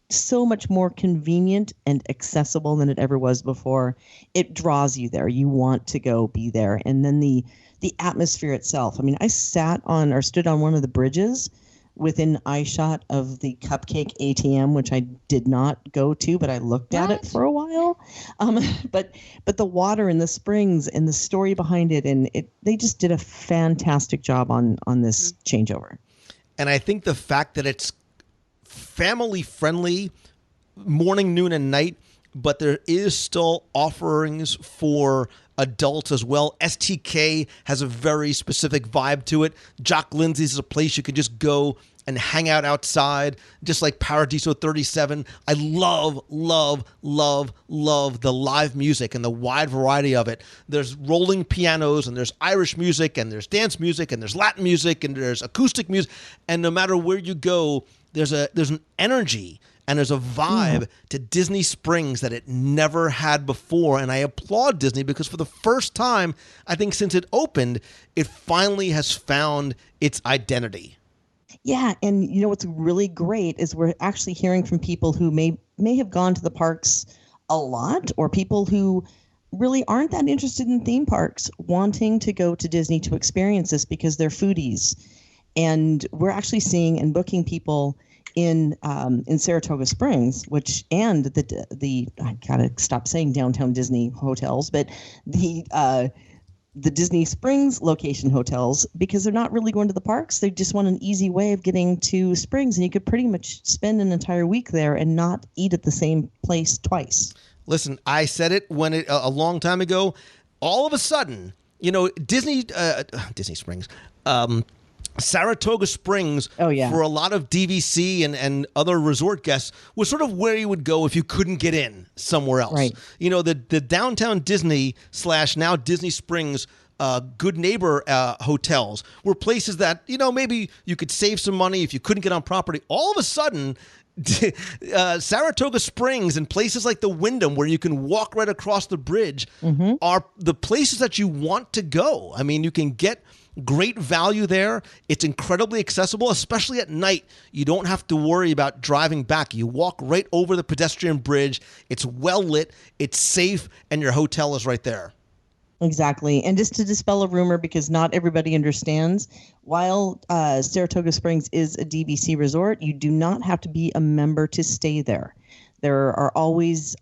[SPEAKER 7] so much more convenient and accessible than it ever was before. It draws you there. You want to go be there. And then the atmosphere itself. I mean, I stood on one of the bridges within eye shot of the Cupcake ATM, which I did not go to, but I looked at it for a while. But the water and the springs and the story behind it, and they just did a fantastic job on this changeover.
[SPEAKER 5] And I think the fact that it's family friendly, morning, noon, and night, but there is still offerings for adults as well. STK has a very specific vibe to it. Jock Lindsay's is a place you could just go and hang out outside, just like Paradiso 37. I love, love, love, love the live music and the wide variety of it. There's rolling pianos, and there's Irish music, and there's dance music, and there's Latin music, and there's acoustic music. And no matter where you go, there's an energy and there's a vibe to Disney Springs that it never had before. And I applaud Disney because for the first time, I think since it opened, it finally has found its identity.
[SPEAKER 7] Yeah, and what's really great is we're actually hearing from people who may have gone to the parks a lot, or people who really aren't that interested in theme parks wanting to go to Disney to experience this because they're foodies. And we're actually seeing and booking people in Saratoga Springs, and the I gotta stop saying downtown Disney hotels, but the Disney Springs location hotels, because they're not really going to the parks. They just want an easy way of getting to Springs, and you could pretty much spend an entire week there and not eat at the same place twice.
[SPEAKER 5] Listen, I said it a long time ago. All of a sudden, Disney Springs, Saratoga Springs,
[SPEAKER 7] oh, yeah,
[SPEAKER 5] for a lot of DVC and other resort guests was sort of where you would go if you couldn't get in somewhere else.
[SPEAKER 7] Right.
[SPEAKER 5] The downtown Disney / now Disney Springs Good Neighbor hotels were places that, maybe you could save some money if you couldn't get on property. All of a sudden, Saratoga Springs and places like the Wyndham, where you can walk right across the bridge, are the places that you want to go. I mean, you can get great value there. It's incredibly accessible, especially at night. You don't have to worry about driving back. You walk right over the pedestrian bridge. It's well lit, it's safe, and your hotel is right there.
[SPEAKER 7] Exactly. And just to dispel a rumor, because not everybody understands, while Saratoga Springs is a DVC resort, you do not have to be a member to stay there. There are always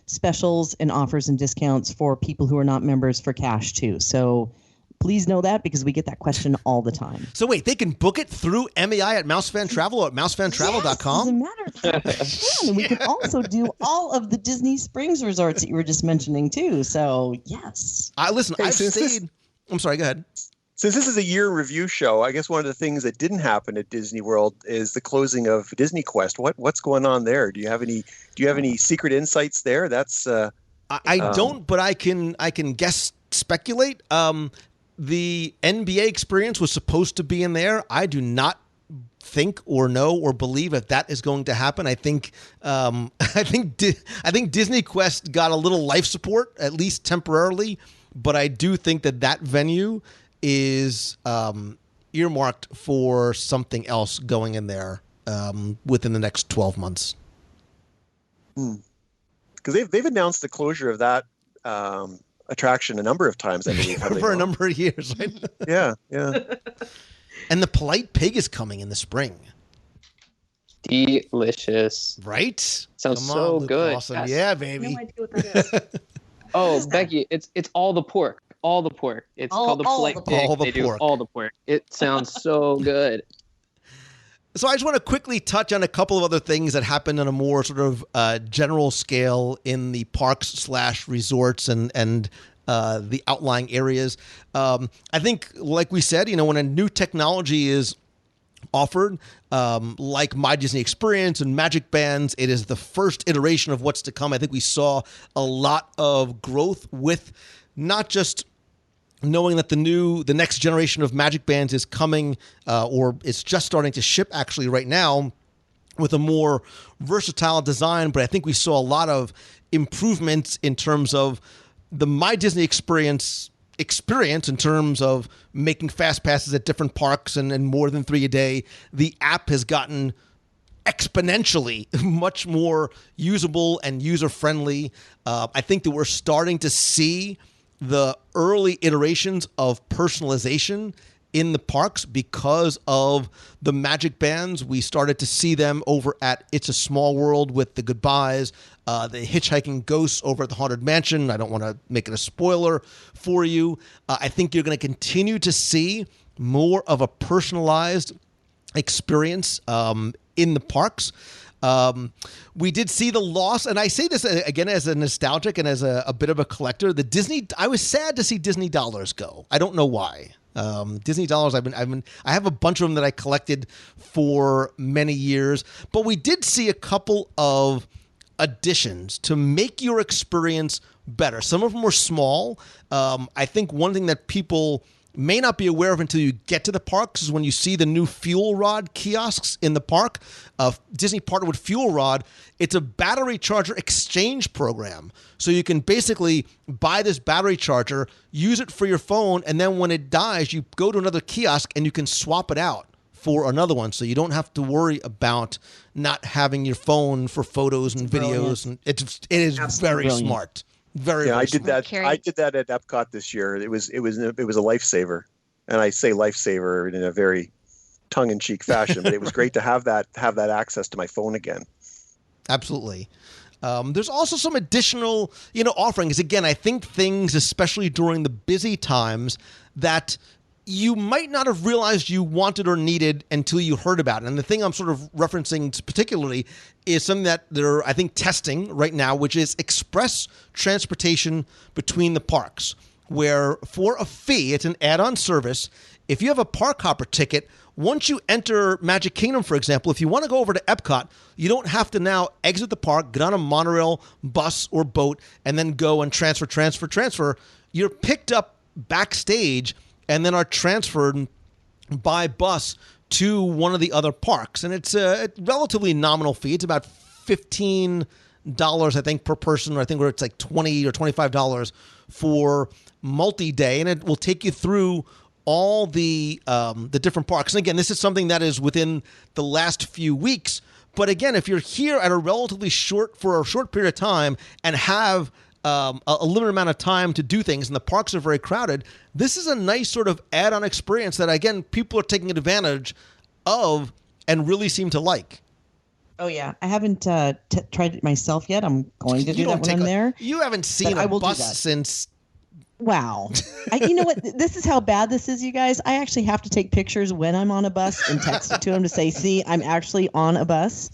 [SPEAKER 7] specials and offers and discounts for people who are not members for cash too. So please know that, because we get that question all the time.
[SPEAKER 5] So wait, they can book it through MEI at MouseFan Travel or at mousefantravel.com?
[SPEAKER 7] Yes, as a matter of fact, they can. And we can also do all of the Disney Springs resorts that you were just mentioning too. So yes.
[SPEAKER 5] I've stayed. I'm sorry, go ahead.
[SPEAKER 10] Since this is a year review show, I guess one of the things that didn't happen at Disney World is the closing of Disney Quest. What's going on there? Do you have any secret insights there? That's
[SPEAKER 5] I don't, but I can speculate. The NBA experience was supposed to be in there. I do not think or know or believe that is going to happen. I think Disney Quest got a little life support, at least temporarily, but I do think that venue is earmarked for something else going in there within the next 12 months.
[SPEAKER 10] Because they've announced the closure of that attraction a number of times, I believe.
[SPEAKER 5] For a number of years, right?
[SPEAKER 10] Yeah.
[SPEAKER 5] And the Polite Pig is coming in the spring.
[SPEAKER 9] Delicious.
[SPEAKER 5] Right?
[SPEAKER 9] Sounds so good.
[SPEAKER 5] Awesome.
[SPEAKER 9] Yes.
[SPEAKER 5] Yeah, baby.
[SPEAKER 11] No idea what that is.
[SPEAKER 9] Oh, Becky, it's all the pork. All the pork. It's called the Polite Pig. They do all the pork. It sounds so good.
[SPEAKER 5] So I just want to quickly touch on a couple of other things that happened on a more sort of general scale in the parks / resorts and the outlying areas. I think, like we said, when a new technology is offered, like My Disney Experience and Magic Bands, it is the first iteration of what's to come. I think we saw a lot of growth with not just knowing that the next generation of Magic Bands is coming, or it's just starting to ship actually right now with a more versatile design. But I think we saw a lot of improvements in terms of the My Disney experience in terms of making fast passes at different parks and more than 3 a day. The app has gotten exponentially much more usable and user-friendly. I think that we're starting to see the early iterations of personalization in the parks because of the Magic Bands. We started to see them over at It's a Small World with the goodbyes, the hitchhiking ghosts over at the Haunted Mansion. I don't want to make it a spoiler for you. I think you're going to continue to see more of a personalized experience in the parks. We did see the loss, and I say this again as a nostalgic and as a bit of a collector. I was sad to see Disney dollars go. I don't know why. Disney dollars. I have a bunch of them that I collected for many years, but we did see a couple of additions to make your experience better. Some of them were small. I think one thing that people may not be aware of until you get to the parks is when you see the new Fuel Rod kiosks in the park. Disney partnered with Fuel Rod. It's a battery charger exchange program. So you can basically buy this battery charger, use it for your phone, and then when it dies, you go to another kiosk and you can swap it out for another one. So you don't have to worry about not having your phone for photos and videos. And it is very smart. Very
[SPEAKER 10] I did
[SPEAKER 8] smart.
[SPEAKER 10] that. I did that at Epcot this year. It was a lifesaver, and I say lifesaver in a very tongue-in-cheek fashion, but it was great to have that access to my phone again.
[SPEAKER 5] Absolutely. There's also some additional, offerings. Again, I think things, especially during the busy times, that you might not have realized you wanted or needed until you heard about it. And the thing I'm sort of referencing particularly is something that they're, I think, testing right now, which is express transportation between the parks, where for a fee, it's an add-on service. If you have a park hopper ticket, once you enter Magic Kingdom, for example, if you want to go over to Epcot, you don't have to now exit the park, get on a monorail, bus, or boat, and then go and transfer. You're picked up backstage and then are transferred by bus to one of the other parks. And it's a relatively nominal fee. It's about $15, I think, per person, or I think where it's like $20 or $25 for multi-day, and it will take you through all the different parks. And again, this is something that is within the last few weeks. But again, if you're here at a relatively short period of time and have a limited amount of time to do things, and the parks are very crowded, this is a nice sort of add-on experience that, again, people are taking advantage of and really seem to like.
[SPEAKER 7] Oh, yeah. I haven't tried it myself yet. I'm going to do that when I'm there.
[SPEAKER 5] You haven't seen a bus since...
[SPEAKER 7] Wow. You know what? This is how bad this is, you guys. I actually have to take pictures when I'm on a bus and text it to him to say, see, I'm actually on a bus,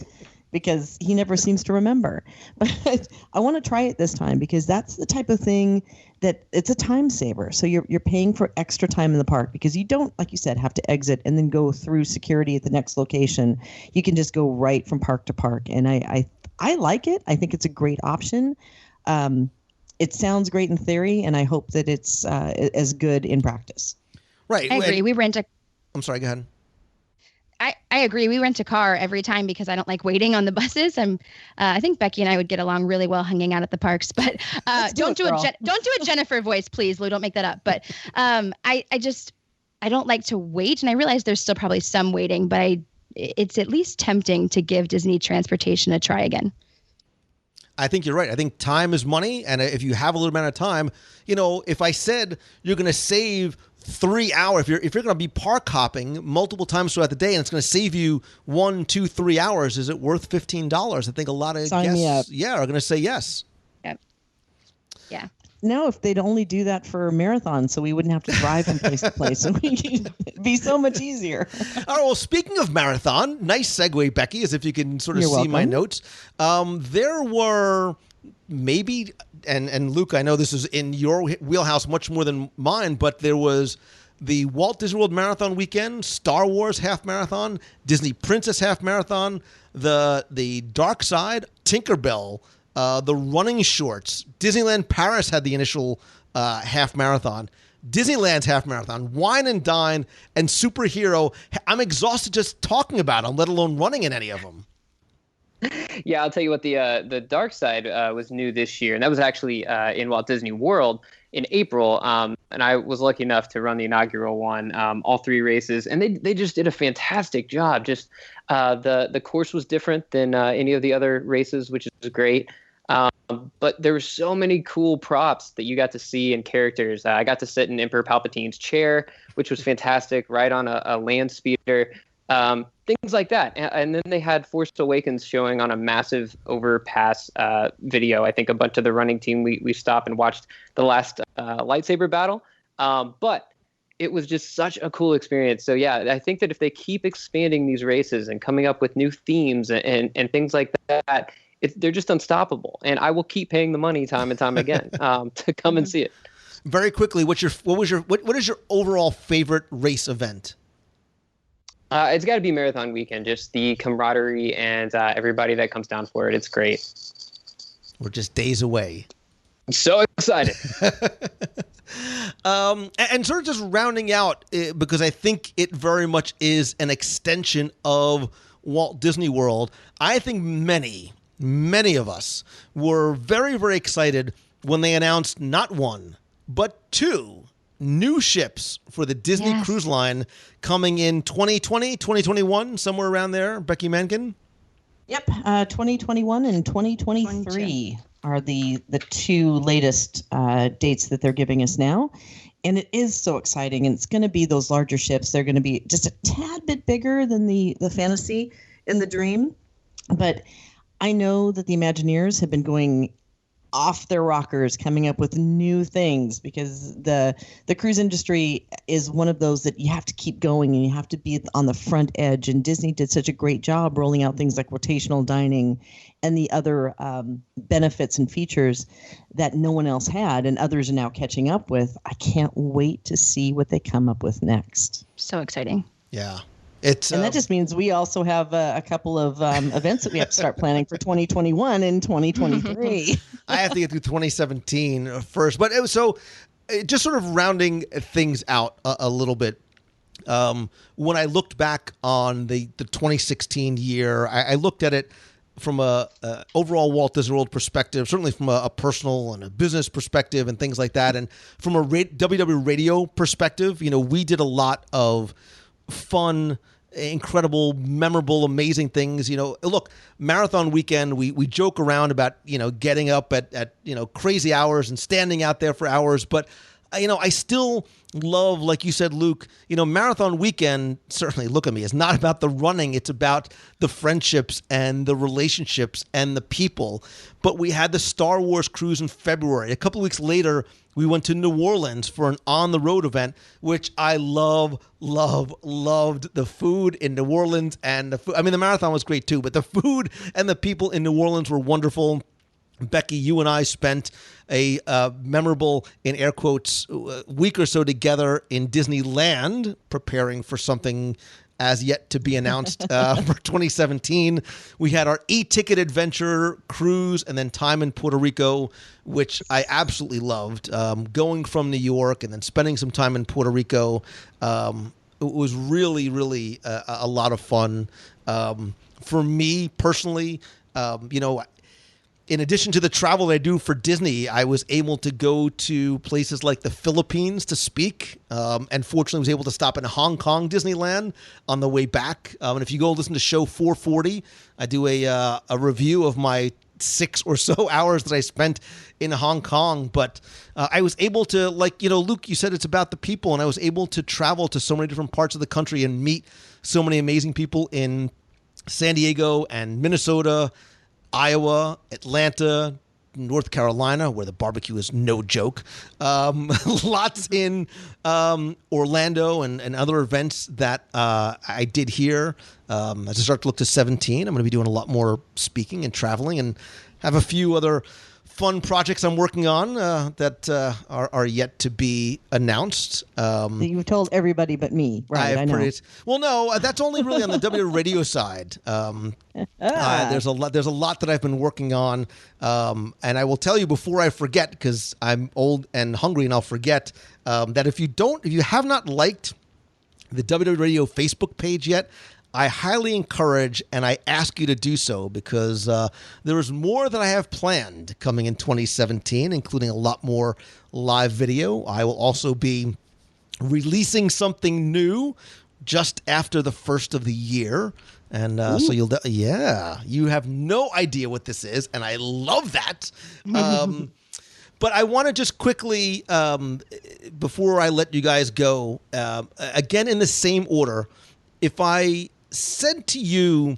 [SPEAKER 7] because he never seems to remember. But I want to try it this time, because that's the type of thing that it's a time saver. So you're paying for extra time in the park, because you don't, like you said, have to exit and then go through security at the next location. You can just go right from park to park. And I like it. I think it's a great option. It sounds great in theory, and I hope that it's as good in practice.
[SPEAKER 5] Right.
[SPEAKER 8] I agree.
[SPEAKER 5] I'm sorry, go ahead.
[SPEAKER 8] I agree. We rent a car every time because I don't like waiting on the buses. I think Becky and I would get along really well hanging out at the parks. But don't do a Jennifer voice, please, Lou. Don't make that up. But I don't like to wait, and I realize there's still probably some waiting, but it's at least tempting to give Disney transportation a try again.
[SPEAKER 5] I think you're right. I think time is money, and if you have a little amount of time, if I said you're going to save 3 hours, if you're going to be park hopping multiple times throughout the day, and it's going to save you 1, 2, 3 hours, is it worth $15? I think a lot of guests, are going to say yes.
[SPEAKER 8] Yep. Yeah.
[SPEAKER 7] No, if they'd only do that for marathons, so we wouldn't have to drive from place to place, and it'd be so much easier.
[SPEAKER 5] All right. Well, speaking of marathon, nice segue, Becky, as if you can sort of
[SPEAKER 7] You're
[SPEAKER 5] see
[SPEAKER 7] welcome.
[SPEAKER 5] my notes. There were maybe, and Luke, I know this is in your wheelhouse much more than mine, but there was the Walt Disney World Marathon weekend, Star Wars half marathon, Disney Princess half marathon, the Dark Side, Tinkerbell, the running shorts. Disneyland Paris had the initial half marathon. Disneyland's half marathon, Wine and Dine, and Superhero. I'm exhausted just talking about them, let alone running in any of them.
[SPEAKER 9] Yeah, I'll tell you what, the Dark Side was new this year, and that was actually in Walt Disney World in April. And I was lucky enough to run the inaugural one, all 3 races, and they just did a fantastic job. Just the course was different than any of the other races, which is great. But there were so many cool props that you got to see and characters. I got to sit in Emperor Palpatine's chair, which was fantastic, right on a land speeder. Things like that. And then they had Force Awakens showing on a massive overpass video. I think a bunch of the running team, we stopped and watched the last lightsaber battle. But it was just such a cool experience. So, yeah, I think that if they keep expanding these races and coming up with new themes and things like that, they're just unstoppable. And I will keep paying the money time and time again to come and see it.
[SPEAKER 5] Very quickly, what is your overall favorite race event?
[SPEAKER 9] It's got to be Marathon Weekend, just the camaraderie and everybody that comes down for it. It's great.
[SPEAKER 5] We're just days away.
[SPEAKER 9] I'm so excited.
[SPEAKER 5] And sort of just rounding out, because I think it very much is an extension of Walt Disney World. I think many of us were very, very excited when they announced not 1, but 2 new ships for the Disney Cruise Line coming in 2020, 2021, somewhere around there. Becky Mankin?
[SPEAKER 7] Yep, 2021 and 2023 are the 2 latest dates that they're giving us now. And it is so exciting. And it's going to be those larger ships. They're going to be just a tad bit bigger than the Fantasy and the Dream. But I know that the Imagineers have been going off their rockers, coming up with new things, because the cruise industry is one of those that you have to keep going and you have to be on the front edge. And Disney did such a great job rolling out things like rotational dining and the other benefits and features that no one else had and others are now catching up with. I can't wait to see what they come up with next.
[SPEAKER 8] So exciting.
[SPEAKER 5] Yeah.
[SPEAKER 7] And that just means we also have a couple of events that we have to start planning for 2021 and 2023.
[SPEAKER 5] I have to get through 2017 first. But just sort of rounding things out a little bit. When I looked back on the 2016 year, I looked at it from a overall Walt Disney World perspective, certainly from a personal and a business perspective and things like that. And from a WDW radio perspective, we did a lot of fun, incredible, memorable, amazing things. Look, marathon weekend, we joke around about, getting up at crazy hours and standing out there for hours. But, I still love, like you said, Luke, marathon weekend, certainly, look at me, it's not about the running. It's about the friendships and the relationships and the people. But we had the Star Wars cruise in February. A couple of weeks later, we went to New Orleans for an on-the-road event, which I loved the food in New Orleans and the food. I mean, the marathon was great too, but the food and the people in New Orleans were wonderful. Becky, you and I spent a memorable, in air quotes, week or so together in Disneyland, preparing for something as yet to be announced for 2017. We had our e-ticket adventure cruise and then time in Puerto Rico, which I absolutely loved. Going from New York and then spending some time in Puerto Rico, it was really, really a lot of fun. For me personally, in addition to the travel that I do for Disney, I was able to go to places like the Philippines to speak, and fortunately was able to stop in Hong Kong Disneyland on the way back. And if you go listen to show 440, I do a review of my 6 or so hours that I spent in Hong Kong. But I was able to, Luke, you said it's about the people, and I was able to travel to so many different parts of the country and meet so many amazing people in San Diego and Minnesota, Iowa, Atlanta, North Carolina, where the barbecue is no joke. Lots in Orlando and other events that I did here. As I start to look to 17, I'm going to be doing a lot more speaking and traveling and have a few other fun projects I'm working on that are yet to be announced.
[SPEAKER 7] You've told everybody but me, right? I know.
[SPEAKER 5] Well, no, that's only really on the W radio side. There's a lot that I've been working on, and I will tell you before I forget, because I'm old and hungry and I'll forget, that if you have not liked the WW Radio Facebook page yet, I highly encourage and I ask you to do so, because there is more that I have planned coming in 2017, including a lot more live video. I will also be releasing something new just after the first of the year. And so you have no idea what this is, and I love that. But I want to just quickly, before I let you guys go, again in the same order, if I said to you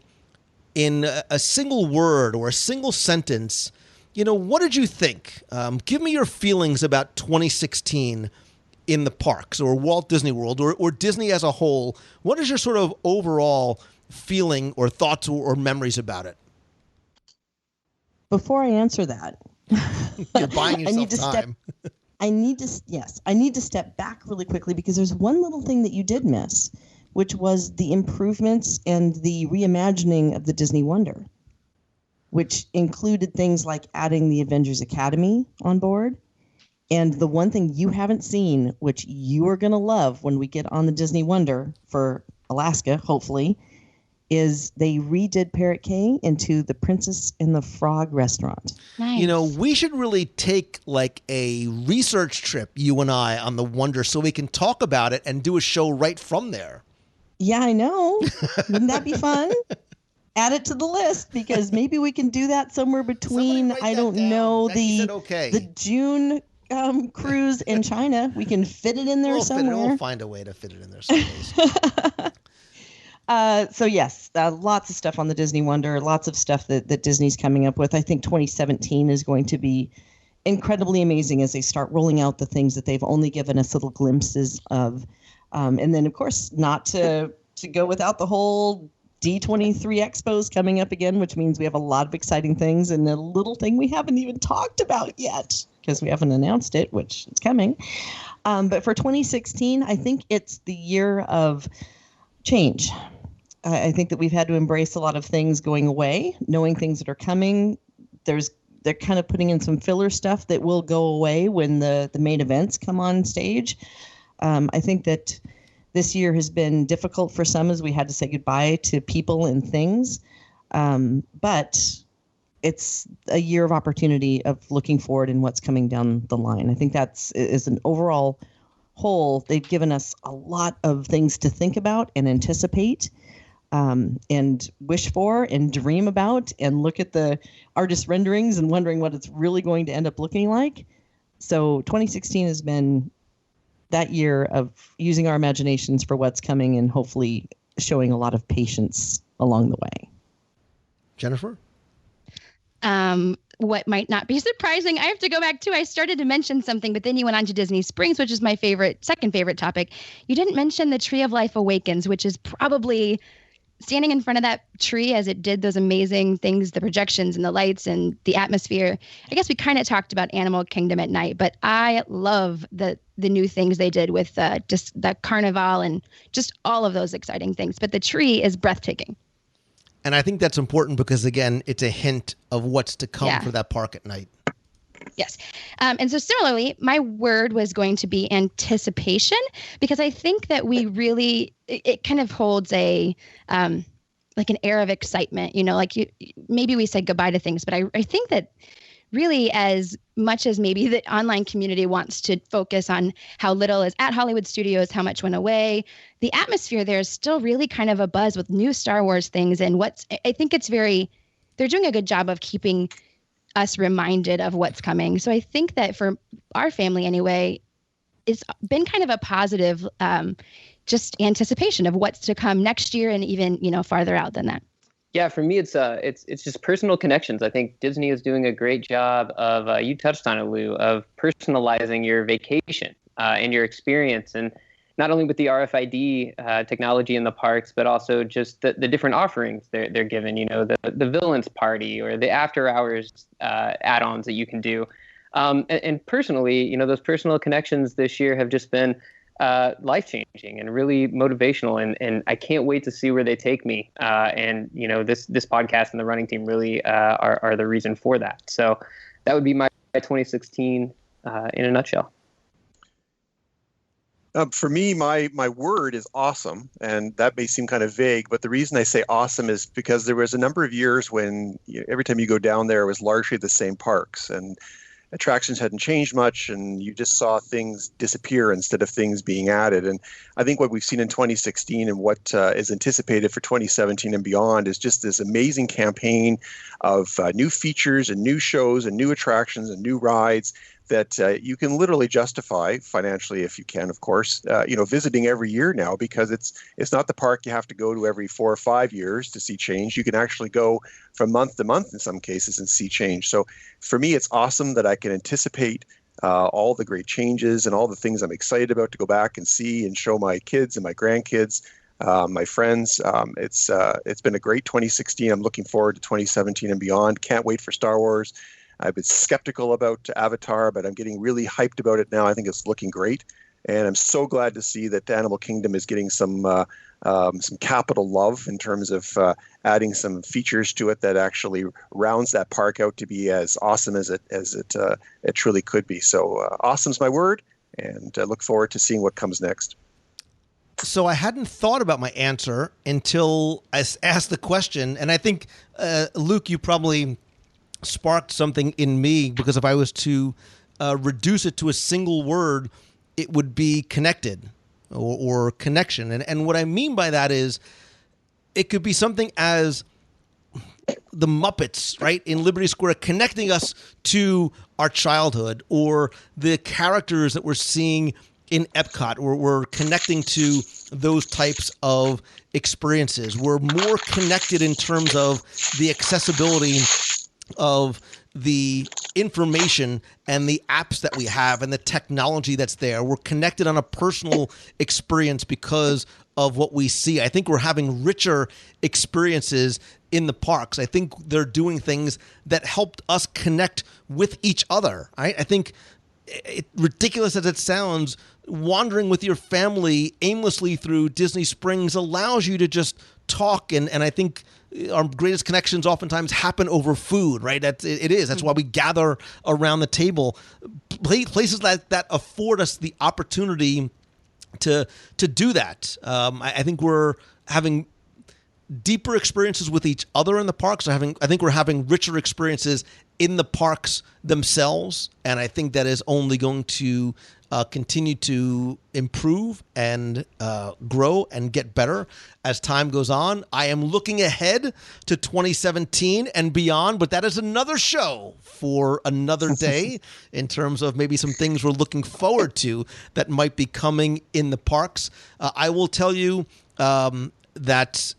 [SPEAKER 5] in a single word or a single sentence, what did you think? Give me your feelings about 2016 in the parks or Walt Disney World or Disney as a whole. What is your sort of overall feeling or thoughts or memories about it?
[SPEAKER 7] Before I answer that,
[SPEAKER 5] you're buying yourself time.
[SPEAKER 7] I need to step back really quickly, because there's one little thing that you did miss, which was the improvements and the reimagining of the Disney Wonder, which included things like adding the Avengers Academy on board. And the one thing you haven't seen, which you are going to love when we get on the Disney Wonder for Alaska, hopefully, is they redid Parrot Cay into the Princess and the Frog restaurant.
[SPEAKER 8] Nice.
[SPEAKER 5] We should really take like a research trip, you and I, on the Wonder, so we can talk about it and do a show right from there.
[SPEAKER 7] Yeah, I know. Wouldn't that be fun? Add it to the list, because maybe we can do that somewhere between, the June cruise in China. We can fit it in there somewhere.
[SPEAKER 5] We'll find a way to fit it in there someplace.
[SPEAKER 7] So yes, lots of stuff on the Disney Wonder, lots of stuff that Disney's coming up with. I think 2017 is going to be incredibly amazing as they start rolling out the things that they've only given us little glimpses of. And then, of course, not to go without the whole D23 Expos coming up again, which means we have a lot of exciting things and a little thing we haven't even talked about yet because we haven't announced it, which is coming. But for 2016, I think it's the year of change. I think that we've had to embrace a lot of things going away, knowing things that are coming. They're kind of putting in some filler stuff that will go away when the main events come on stage. I think that this year has been difficult for some as we had to say goodbye to people and things. But it's a year of opportunity of looking forward and what's coming down the line. I think is an overall whole. They've given us a lot of things to think about and anticipate. And wish for and dream about and look at the artist renderings and wondering what it's really going to end up looking like. So 2016 has been that year of using our imaginations for what's coming and hopefully showing a lot of patience along the way.
[SPEAKER 5] Jennifer?
[SPEAKER 8] What might not be surprising, I have to go back to, I started to mention something, but then you went on to Disney Springs, which is my second favorite topic. You didn't mention the Tree of Life Awakens, which is probably standing in front of that tree as it did those amazing things, the projections and the lights and the atmosphere. I guess we kind of talked about Animal Kingdom at night, but I love the new things they did with just the carnival and just all of those exciting things. But the tree is breathtaking.
[SPEAKER 5] And I think that's important because, again, it's a hint of what's to come for that park at night.
[SPEAKER 8] Yes. And so similarly, my word was going to be anticipation, because I think that we really, it kind of holds like an air of excitement, maybe we say goodbye to things, but I think that really, as much as maybe the online community wants to focus on how little is at Hollywood Studios, how much went away, the atmosphere there is still really kind of a buzz with new Star Wars things. And I think they're doing a good job of keeping us reminded of what's coming. So I think that for our family anyway, it's been kind of a positive just anticipation of what's to come next year and even, farther out than that.
[SPEAKER 9] Yeah, for me, it's just personal connections. I think Disney is doing a great job of, you touched on it, Lou, of personalizing your vacation and your experience. And not only with the RFID technology in the parks, but also just the different offerings they're given, the villains party or the after hours add-ons that you can do. And personally, those personal connections this year have just been life-changing and really motivational. And I can't wait to see where they take me. And this podcast and the running team really are the reason for that. So that would be my 2016 in a nutshell.
[SPEAKER 10] For me, my word is awesome, and that may seem kind of vague, but the reason I say awesome is because there was a number of years when every time you go down there, it was largely the same parks, and attractions hadn't changed much, and you just saw things disappear instead of things being added. And I think what we've seen in 2016 and what is anticipated for 2017 and beyond is just this amazing campaign of new features and new shows and new attractions and new rides that you can literally justify financially, if you can, of course, visiting every year now, because it's not the park you have to go to every 4 or 5 years to see change. You can actually go from month to month in some cases and see change. So for me, it's awesome that I can anticipate all the great changes and all the things I'm excited about to go back and see and show my kids and my grandkids, my friends. It's been a great 2016. I'm looking forward to 2017 and beyond. Can't wait for Star Wars. I've been skeptical about Avatar, but I'm getting really hyped about it now. I think it's looking great. And I'm so glad to see that Animal Kingdom is getting some capital love in terms of adding some features to it that actually rounds that park out to be as awesome as it truly could be. So awesome's my word, and I look forward to seeing what comes next.
[SPEAKER 5] So I hadn't thought about my answer until I asked the question. And I think, Luke, you probably sparked something in me, because if I was to reduce it to a single word, it would be connected or connection. And what I mean by that is it could be something as the Muppets, right, in Liberty Square, connecting us to our childhood, or the characters that we're seeing in Epcot, or we're connecting to those types of experiences. We're more connected in terms of the accessibility of the information and the apps that we have and the technology that's there. We're connected on a personal experience because of what we see. I think we're having richer experiences in the parks. I think they're doing things that helped us connect with each other. Right? I think, ridiculous as it sounds, wandering with your family aimlessly through Disney Springs allows you to just talk, and I think our greatest connections oftentimes happen over food, right? It is. That's why we gather around the table. Places that afford us the opportunity to do that. I think we're having deeper experiences with each other in the parks. I think we're having richer experiences in the parks themselves, and I think that is only going to continue to improve and grow and get better as time goes on. I am looking ahead to 2017 and beyond, but that is another show for another day in terms of maybe some things we're looking forward to that might be coming in the parks. I will tell you that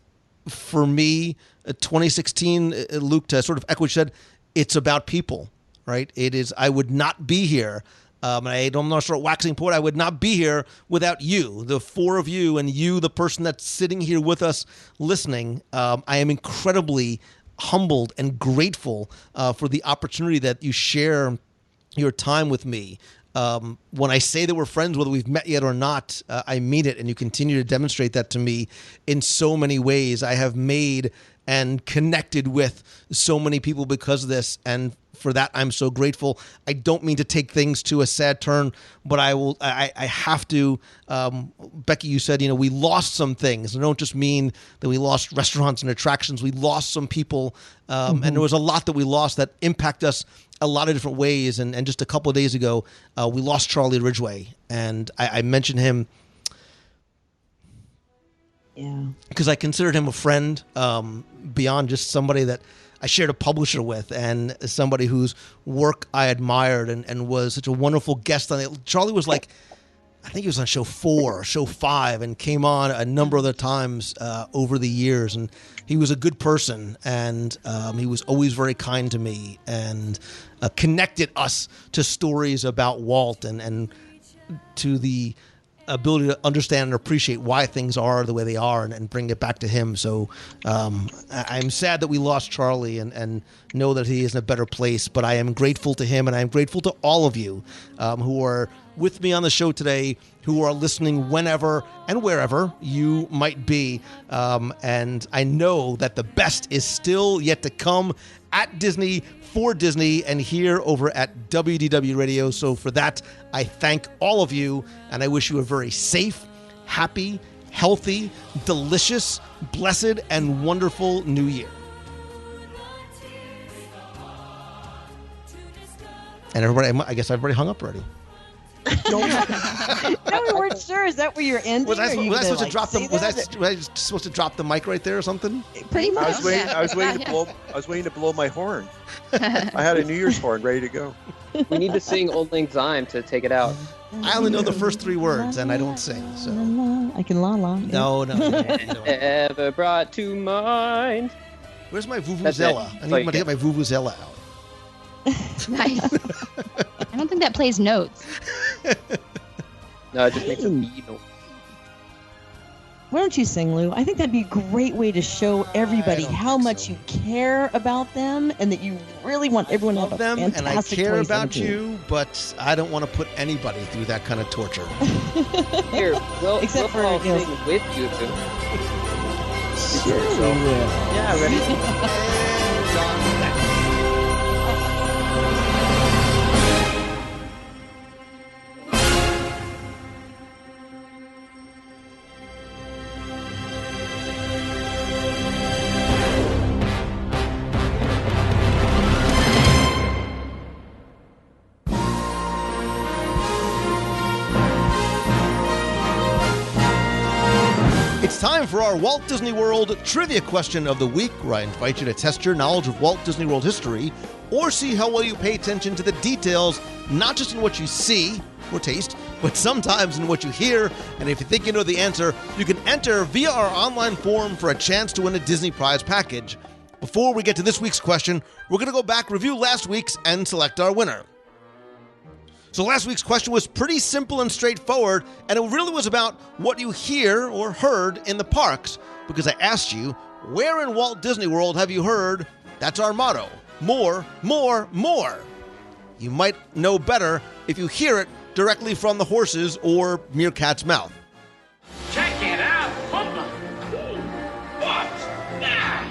[SPEAKER 5] for me, 2016, Luke, to sort of echo what you said, it's about people, right? It is. I would not be here. I'm not sure waxing poet. I would not be here without you, the four of you, and you, the person that's sitting here with us listening. I am incredibly humbled and grateful for the opportunity that you share your time with me. When I say that we're friends, whether we've met yet or not, I mean it, and you continue to demonstrate that to me in so many ways. I have made and connected with so many people because of this, and for that I'm so grateful. I don't mean to take things to a sad turn, but I have to. Becky, you said, we lost some things. I don't just mean that we lost restaurants and attractions. We lost some people, and there was a lot that we lost that impact us a lot of different ways. And just a couple of days ago, we lost Charlie Ridgway, and I mentioned him because I considered him a friend, beyond just somebody that I shared a publisher with, and somebody whose work I admired and was such a wonderful guest on it. Charlie was like, I think he was on show 4 or show 5 and came on a number of other times over the years. And he was a good person, and he was always very kind to me, and connected us to stories about Walt and to the ability to understand and appreciate why things are the way they are, and bring it back to him. So I'm sad that we lost Charlie, and know that he is in a better place, but I am grateful to him, and I am grateful to all of you who are with me on the show today, who are listening whenever and wherever you might be. And I know that the best is still yet to come at Disney, for Disney, and here over at WDW Radio. So for that, I thank all of you, and I wish you a very safe, happy, healthy, delicious, blessed, and wonderful new year. And everybody, I guess everybody hung up already.
[SPEAKER 7] No, we weren't sure. Is that where you're ending?
[SPEAKER 5] Was I supposed to drop the? Was I supposed to drop the mic right there or something?
[SPEAKER 8] Pretty much.
[SPEAKER 10] I was waiting to blow my horn. I had a New Year's horn ready to go.
[SPEAKER 9] We need to sing Old Lang Syne to take it out.
[SPEAKER 5] I only know the first 3 words, and I don't sing. So
[SPEAKER 7] I can la la.
[SPEAKER 5] No.
[SPEAKER 9] Ever brought to mind.
[SPEAKER 5] Where's my vuvuzela? I need to get my vuvuzela out.
[SPEAKER 8] Nice. I don't think that plays notes.
[SPEAKER 9] No, it just makes a beat.
[SPEAKER 7] Why don't you sing, Lou? I think that'd be a great way to show everybody how much you care about them, and that you really want everyone to have a fantastic
[SPEAKER 5] and I care about
[SPEAKER 7] 2017.
[SPEAKER 5] you, but I don't want to put anybody through that kind of torture.
[SPEAKER 9] Here, we'll
[SPEAKER 7] Except for
[SPEAKER 9] all
[SPEAKER 7] Niels.
[SPEAKER 9] sing with you.
[SPEAKER 7] Sure we will.
[SPEAKER 9] Yeah, ready?
[SPEAKER 5] It's time for our Walt Disney World Trivia Question of the Week, where I invite you to test your knowledge of Walt Disney World history or see how well you pay attention to the details, not just in what you see or taste, but sometimes in what you hear. And if you think you know the answer, you can enter via our online form for a chance to win a Disney prize package. Before we get to this week's question, we're going to go back, review last week's, and select our winner. So last week's question was pretty simple and straightforward, and it really was about what you hear or heard in the parks, because I asked you, where in Walt Disney World have you heard? That's our motto. More, more, more. You might know better if you hear it directly from the horse's or meerkat's mouth.
[SPEAKER 11] Check it out, Pumba. What's that?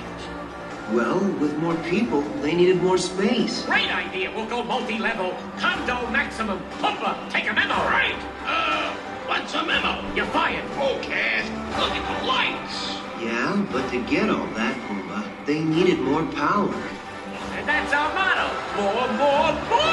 [SPEAKER 12] Well, with more people, they needed more space.
[SPEAKER 11] Great idea. We'll go multi-level. Condo maximum. Pumba, take a memo, right? What's a memo? You're fired. Okay. Look at the lights.
[SPEAKER 12] Yeah, but to get all that, Pumbaa, they needed more power.
[SPEAKER 11] And that's our motto. More, more, more.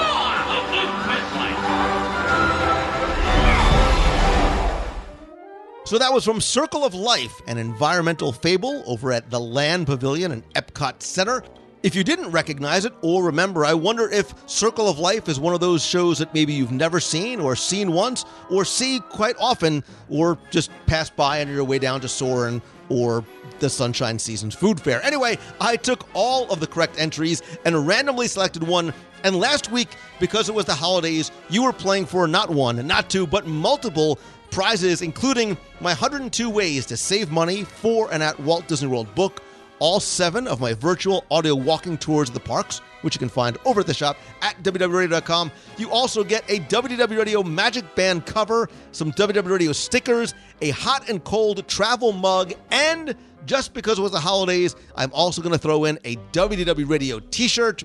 [SPEAKER 5] So that was from Circle of Life, an environmental fable over at the Land Pavilion in Epcot Center. If you didn't recognize it or remember, I wonder if Circle of Life is one of those shows that maybe you've never seen or seen once or see quite often or just pass by on your way down to Soarin' or the Sunshine Seasons Food Fair. Anyway, I took all of the correct entries and randomly selected one. And last week, because it was the holidays, you were playing for not one, not two, but multiple prizes, including my 102 Ways to Save Money for and at Walt Disney World book, all 7 of my virtual audio walking tours of the parks, which you can find over at the shop at WDWRadio.com. You also get a WDW Radio Magic Band cover, some WDW Radio stickers, a hot and cold travel mug, and just because it was the holidays, I'm also going to throw in a WDW Radio t-shirt.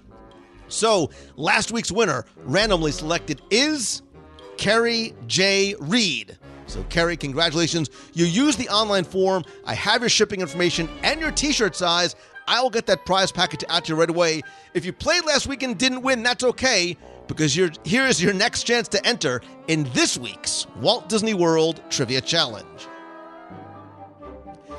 [SPEAKER 5] So last week's winner, randomly selected, is Carrie J. Reed. So, Carrie, congratulations. You used the online form. I have your shipping information and your t-shirt size. I'll get that prize package out to you right away. If you played last week and didn't win, that's okay, because here's your next chance to enter in this week's Walt Disney World Trivia Challenge.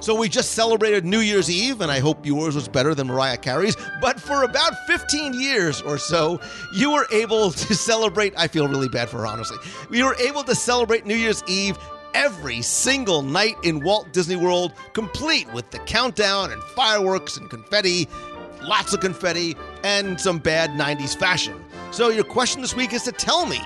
[SPEAKER 5] So we just celebrated New Year's Eve, and I hope yours was better than Mariah Carey's, but for about 15 years or so, you were able to celebrate, I feel really bad for her, honestly. We were able to celebrate New Year's Eve every single night in Walt Disney World, complete with the countdown and fireworks and confetti, lots of confetti, and some bad 90s fashion. So your question this week is to tell me,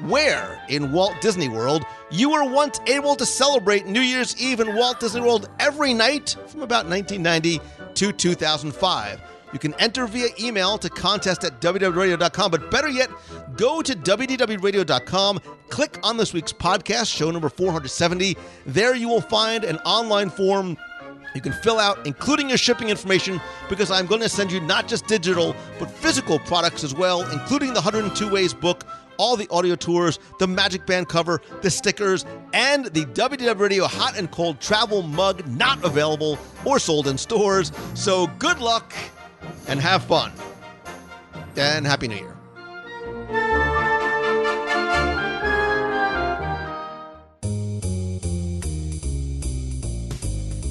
[SPEAKER 5] where in Walt Disney World you were once able to celebrate New Year's Eve in Walt Disney World every night from about 1990 to 2005. You can enter via email to contest@wdwradio.com, but better yet, go to wdwradio.com, click on this week's podcast, show number 470. There you will find an online form you can fill out, including your shipping information, because I'm going to send you not just digital, but physical products as well, including the 102 Ways book, all the audio tours, the Magic Band cover, the stickers, and the WDW Radio Hot and Cold Travel Mug, not available or sold in stores. So good luck and have fun. And Happy New Year.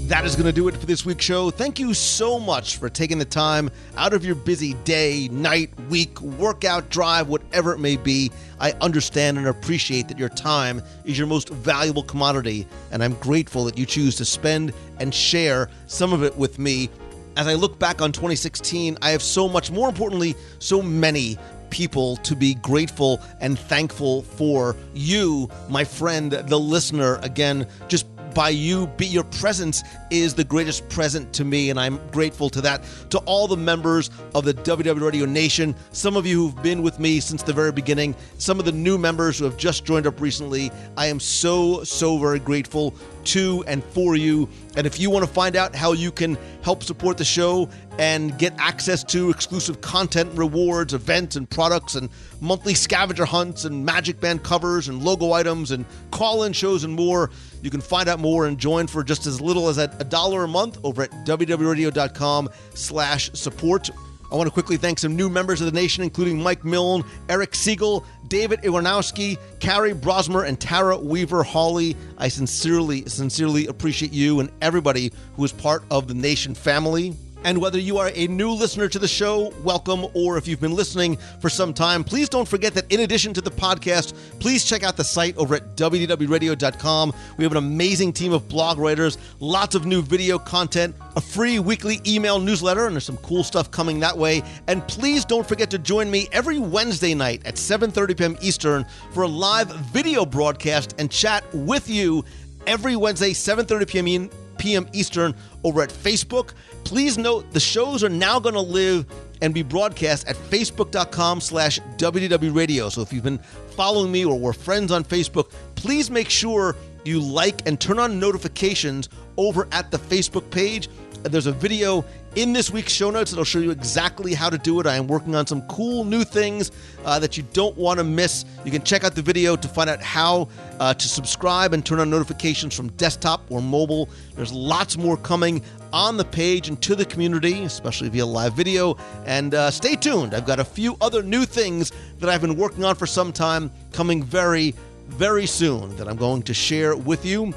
[SPEAKER 5] That is going to do it for this week's show. Thank you so much for taking the time out of your busy day, night, week, workout, drive, whatever it may be. I understand and appreciate that your time is your most valuable commodity, and I'm grateful that you choose to spend and share some of it with me. As I look back on 2016, I have so much, more importantly, so many people to be grateful and thankful for. You, my friend, the listener, again, just by you, your presence is the greatest present to me, and I'm grateful to that. To all the members of the WDW Radio Nation, some of you who've been with me since the very beginning, some of the new members who have just joined up recently, I am so very grateful to and for you. And if you want to find out how you can help support the show and get access to exclusive content, rewards, events, and products, and monthly scavenger hunts, and Magic Band covers, and logo items, and call-in shows, and more, you can find out more and join for just as little as $1 a month over at www.radio.com/support. I want to quickly thank some new members of the nation, including Mike Milne, Eric Siegel, David Iwanowski, Carrie Brosmer, and Tara Weaver Hawley. I sincerely appreciate you and everybody who is part of the Nation family. And whether you are a new listener to the show, welcome, or if you've been listening for some time, please don't forget that in addition to the podcast, please check out the site over at WDWradio.com. We have an amazing team of blog writers, lots of new video content, a free weekly email newsletter, and there's some cool stuff coming that way. And please don't forget to join me every Wednesday night at 7:30 p.m. Eastern for a live video broadcast and chat with you every Wednesday, 7:30 p.m. Eastern over at Facebook. Please note the shows are now going to live and be broadcast at facebook.com/WDW Radio. So if you've been following me or we're friends on Facebook, please make sure you like and turn on notifications over at the Facebook page. There's a video in this week's show notes that'll show you exactly how to do it. I am working on some cool new things that you don't want to miss. You can check out the video to find out how to subscribe and turn on notifications from desktop or mobile. There's lots more coming on the page and to the community, especially via live video. And stay tuned. I've got a few other new things that I've been working on for some time coming very, very soon that I'm going to share with you.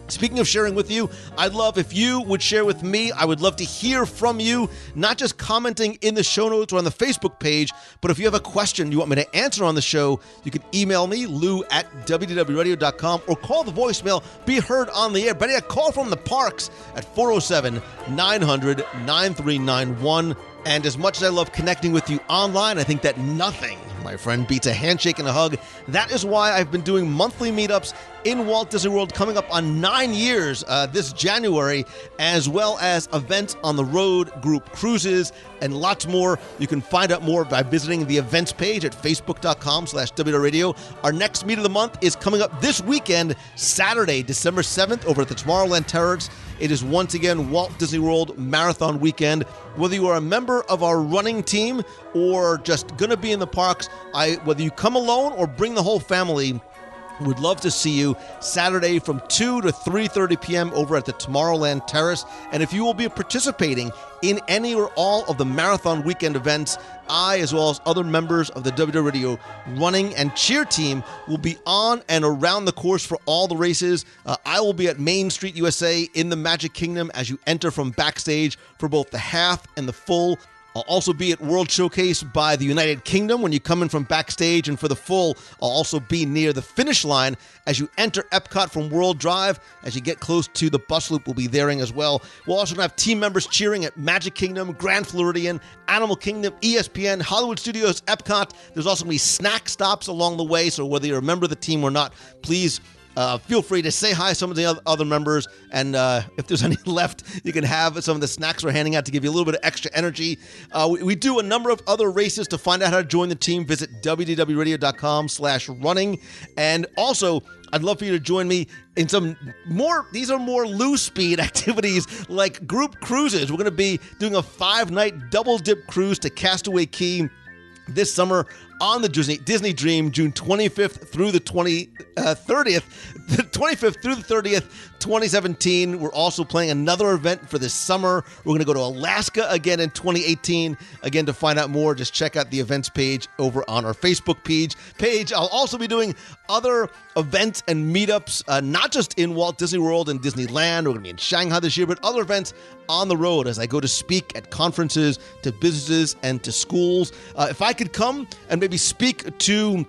[SPEAKER 5] Speaking of sharing with you, I'd love if you would share with me. I would love to hear from you, not just commenting in the show notes or on the Facebook page, but if you have a question you want me to answer on the show, you can email me, lou@wdwradio.com, or call the voicemail, be heard on the air. Better yet, call from the parks at 407-900-9391. And as much as I love connecting with you online, I think that nothing, my friend, beats a handshake and a hug. That is why I've been doing monthly meetups in Walt Disney World coming up on 9 years this January, as well as events on the road, group cruises, and lots more. You can find out more by visiting the events page at facebook.com/WDW. Our next meet of the month is coming up this weekend, Saturday, December 7th, over at the Tomorrowland Terrace. It is once again Walt Disney World Marathon Weekend. Whether you are a member of our running team or just going to be in the parks, whether you come alone or bring the whole family, we'd love to see you Saturday from 2 to 3:30 p.m. over at the Tomorrowland Terrace. And if you will be participating in any or all of the Marathon Weekend events, I, as well as other members of the WDW Radio running and cheer team, will be on and around the course for all the races. I will be at Main Street USA in the Magic Kingdom as you enter from backstage for both the half and the full. I'll also be at World Showcase by the United Kingdom when you come in from backstage, and for the full, I'll also be near the finish line as you enter Epcot from World Drive. As you get close to the bus loop, we'll be there as well. We'll also have team members cheering at Magic Kingdom, Grand Floridian, Animal Kingdom, ESPN, Hollywood Studios, Epcot. There's also going to be snack stops along the way, so whether you're a member of the team or not, please feel free to say hi to some of the other members, and if there's any left, you can have some of the snacks we're handing out to give you a little bit of extra energy. We do a number of other races. To find out how to join the team, visit wdwradio.com/running. And also, I'd love for you to join me in some more, these are more loose speed activities like group cruises. We're going to be doing a 5-night double dip cruise to Castaway Cay this summer on the Disney Dream, June 25th through the 30th, 2017. We're also playing another event for this summer. We're going to go to Alaska again in 2018. Again, to find out more, just check out the events page over on our Facebook page. I'll also be doing other events and meetups, not just in Walt Disney World and Disneyland. We're going to be in Shanghai this year, but other events on the road as I go to speak at conferences, to businesses, and to schools. If I could come and maybe speak to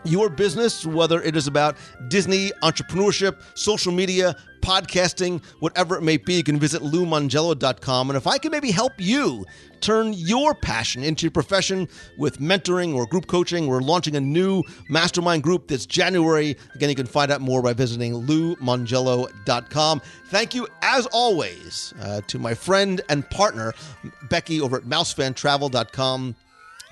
[SPEAKER 5] your business, whether it is about Disney, entrepreneurship, social media, podcasting, whatever it may be, you can visit LouMongello.com. And if I can maybe help you turn your passion into your profession with mentoring or group coaching, we're launching a new mastermind group this January. Again, you can find out more by visiting LouMongello.com. Thank you, as always, to my friend and partner, Becky, over at MouseFanTravel.com.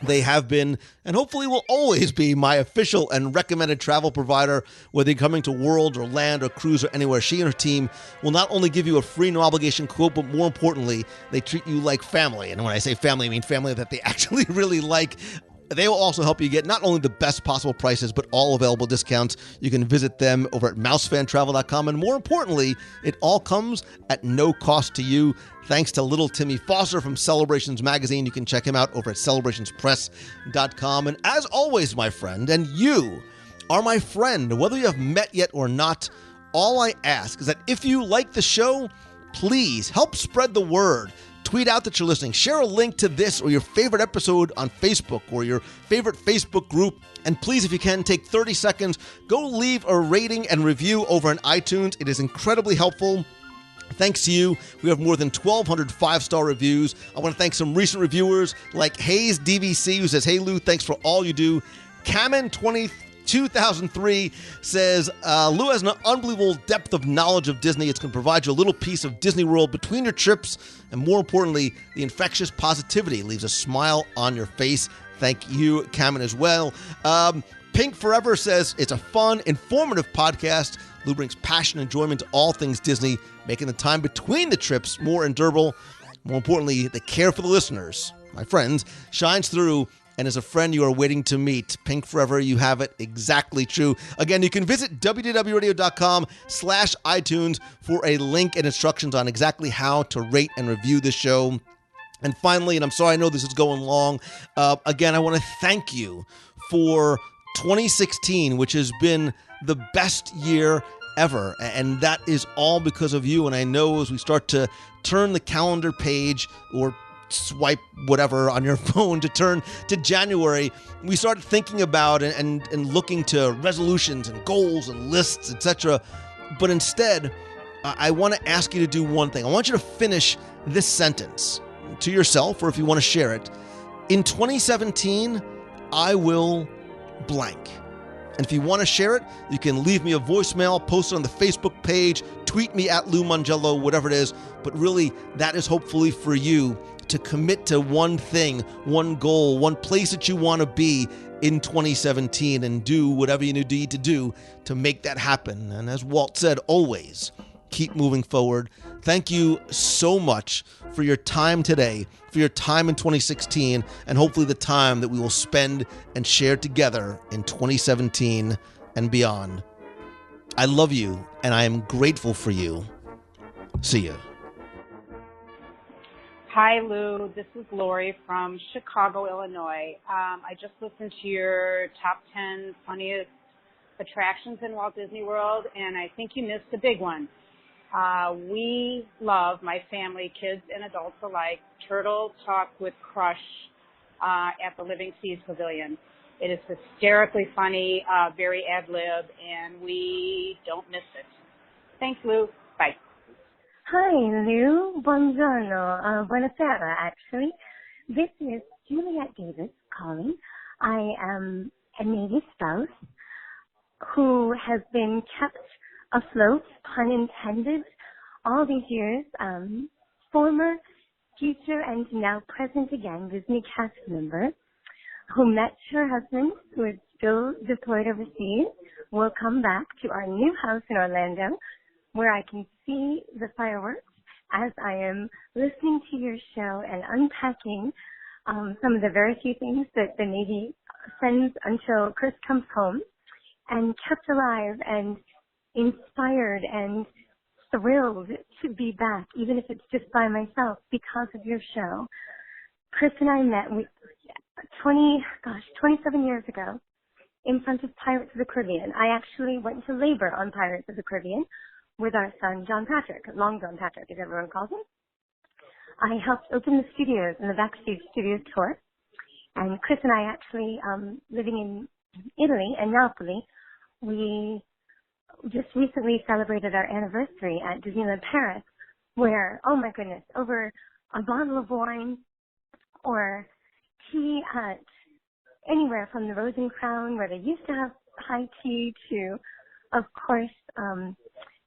[SPEAKER 5] They have been, and hopefully will always be, my official and recommended travel provider, whether you're coming to World or Land or Cruise or anywhere. She and her team will not only give you a free, no-obligation quote, but more importantly, they treat you like family. And when I say family, I mean family that they actually really like. They will also help you get not only the best possible prices, but all available discounts. You can visit them over at mousefantravel.com. And more importantly, it all comes at no cost to you. Thanks to little Timmy Foster from Celebrations Magazine. You can check him out over at celebrationspress.com. And as always, my friend, and you are my friend, whether you have met yet or not, all I ask is that if you like the show, please help spread the word. Tweet out that you're listening. Share a link to this or your favorite episode on Facebook or your favorite Facebook group. And please, if you can, take 30 seconds, go leave a rating and review over on iTunes. It is incredibly helpful. Thanks to you, we have more than 1,200 five-star reviews. I want to thank some recent reviewers like Hayes DVC, who says, "Hey Lou, thanks for all you do." Kamen 2003 says, Lou has an unbelievable depth of knowledge of Disney. It's going to provide you a little piece of Disney World between your trips. And more importantly, the infectious positivity leaves a smile on your face. Thank you, Kamen, as well. Pink Forever says, it's a fun, informative podcast. Lou brings passion and enjoyment to all things Disney, making the time between the trips more endurable. More importantly, the care for the listeners, my friends, shines through. And as a friend you are waiting to meet, Pink Forever, you have it exactly true. Again, you can visit wdwradio.com/iTunes for a link and instructions on exactly how to rate and review the show. And finally, and I'm sorry, I know this is going long, again, I want to thank you for 2016, which has been the best year ever. And that is all because of you. And I know as we start to turn the calendar page or swipe whatever on your phone to turn to January, we start thinking about and looking to resolutions and goals and lists, etc. But instead, I want to ask you to do one thing. I want you to finish this sentence to yourself, or if you want to share it. In 2017, I will blank. And if you want to share it, you can leave me a voicemail, post it on the Facebook page, tweet me at Lou Mongello, whatever it is. But really, that is hopefully for you to commit to one thing, one goal, one place that you want to be in 2017 and do whatever you need to do to make that happen. And as Walt said, always keep moving forward. Thank you so much for your time today, for your time in 2016, and hopefully the time that we will spend and share together in 2017 and beyond. I love you, and I am grateful for you. See you.
[SPEAKER 13] Hi, Lou. This is Lori from Chicago, Illinois. I just listened to your top 10 funniest attractions in Walt Disney World, and I think you missed a big one. We love, my family, kids and adults alike, Turtle Talk with Crush at the Living Seas Pavilion. It is hysterically funny, very ad-lib, and we don't miss it. Thanks, Lou. Bye.
[SPEAKER 14] Hi, Lou. Buongiorno. Buonasera, actually. This is Juliet Davis calling. I am a Navy spouse who has been kept afloat, pun intended, all these years. Former, future, and now present again Disney cast member who met her husband, who is still deployed overseas, will come back to our new house in Orlando, where I can see the fireworks as I am listening to your show and unpacking some of the very few things that the Navy sends until Chris comes home, and kept alive and inspired and thrilled to be back, even if it's just by myself, because of your show. Chris and I met 27 years ago in front of Pirates of the Caribbean. I actually went to labor on Pirates of the Caribbean with our son, John Patrick, Long John Patrick, as everyone calls him. I helped open the studios in the Backstage Studios tour. And Chris and I actually, living in Italy and Napoli, we just recently celebrated our anniversary at Disneyland Paris, where, oh my goodness, over a bottle of wine or tea at anywhere from the Rose and Crown, where they used to have high tea, to, of course,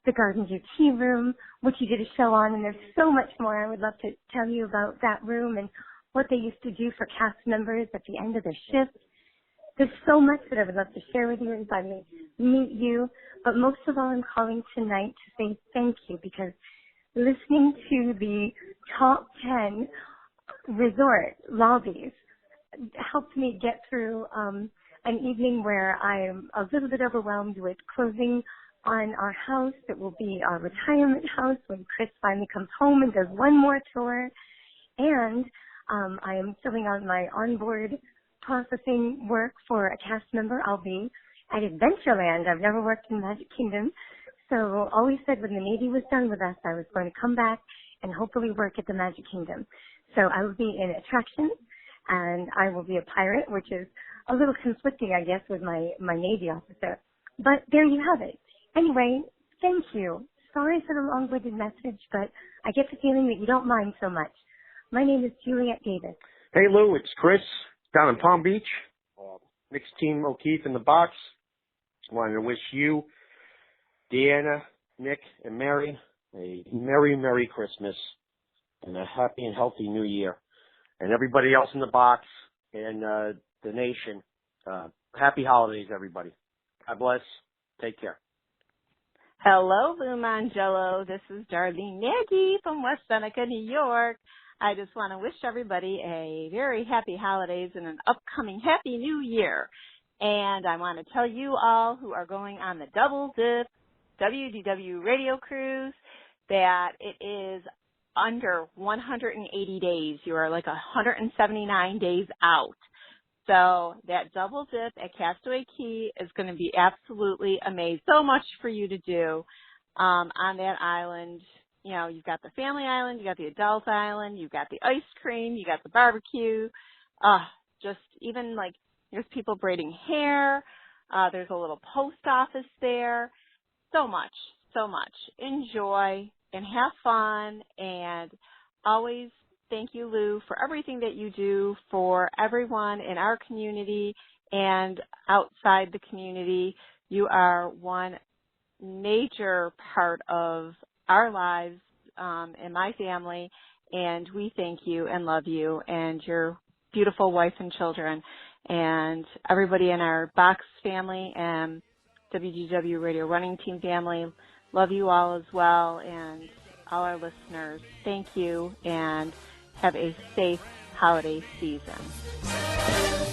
[SPEAKER 14] the Garden View Tea Room, which you did a show on, and there's so much more. I would love to tell you about that room and what they used to do for cast members at the end of their shift. There's so much that I would love to share with you as I meet you, but most of all, I'm calling tonight to say thank you, because listening to the top 10 resort lobbies helped me get through an evening where I'm a little bit overwhelmed with closing on our house. It will be our retirement house when Chris finally comes home and does one more tour. And I am filling out my onboard processing work for a cast member. I'll be at Adventureland. I've never worked in Magic Kingdom. So always said when the Navy was done with us, I was going to come back and hopefully work at the Magic Kingdom. So I will be in attractions, and I will be a pirate, which is a little conflicting, I guess, with my Navy officer. But there you have it. Anyway, thank you. Sorry for the long-winded message, but I get the feeling that you don't mind so much. My name is Juliet Davis.
[SPEAKER 15] Hey, Lou, it's Chris down in Palm Beach. Mixed Team O'Keefe in the box. Wanted to wish you, Deanna, Nick, and Mary a Merry, Merry Christmas and a happy and healthy New Year. And everybody else in the box and the nation, happy holidays, everybody. God bless. Take care.
[SPEAKER 16] Hello, Lou Mangello. This is Darlene Nagy from West Seneca, New York. I just want to wish everybody a very happy holidays and an upcoming happy new year. And I want to tell you all who are going on the Double Dip WDW radio cruise that it is under 180 days. You are like 179 days out. So that double dip at Castaway Cay is going to be absolutely amazing. So much for you to do on that island. You know, you've got the family island, you got the adult island, you've got the ice cream, you got the barbecue. Just even like there's people braiding hair. There's a little post office there. So much, so much. Enjoy and have fun, and always thank you, Lou, for everything that you do for everyone in our community and outside the community. You are one major part of our lives and my family, and we thank you and love you and your beautiful wife and children and everybody in our box family and WDW Radio Running Team family. Love you all as well, and all our listeners. Thank you, and have a safe holiday season.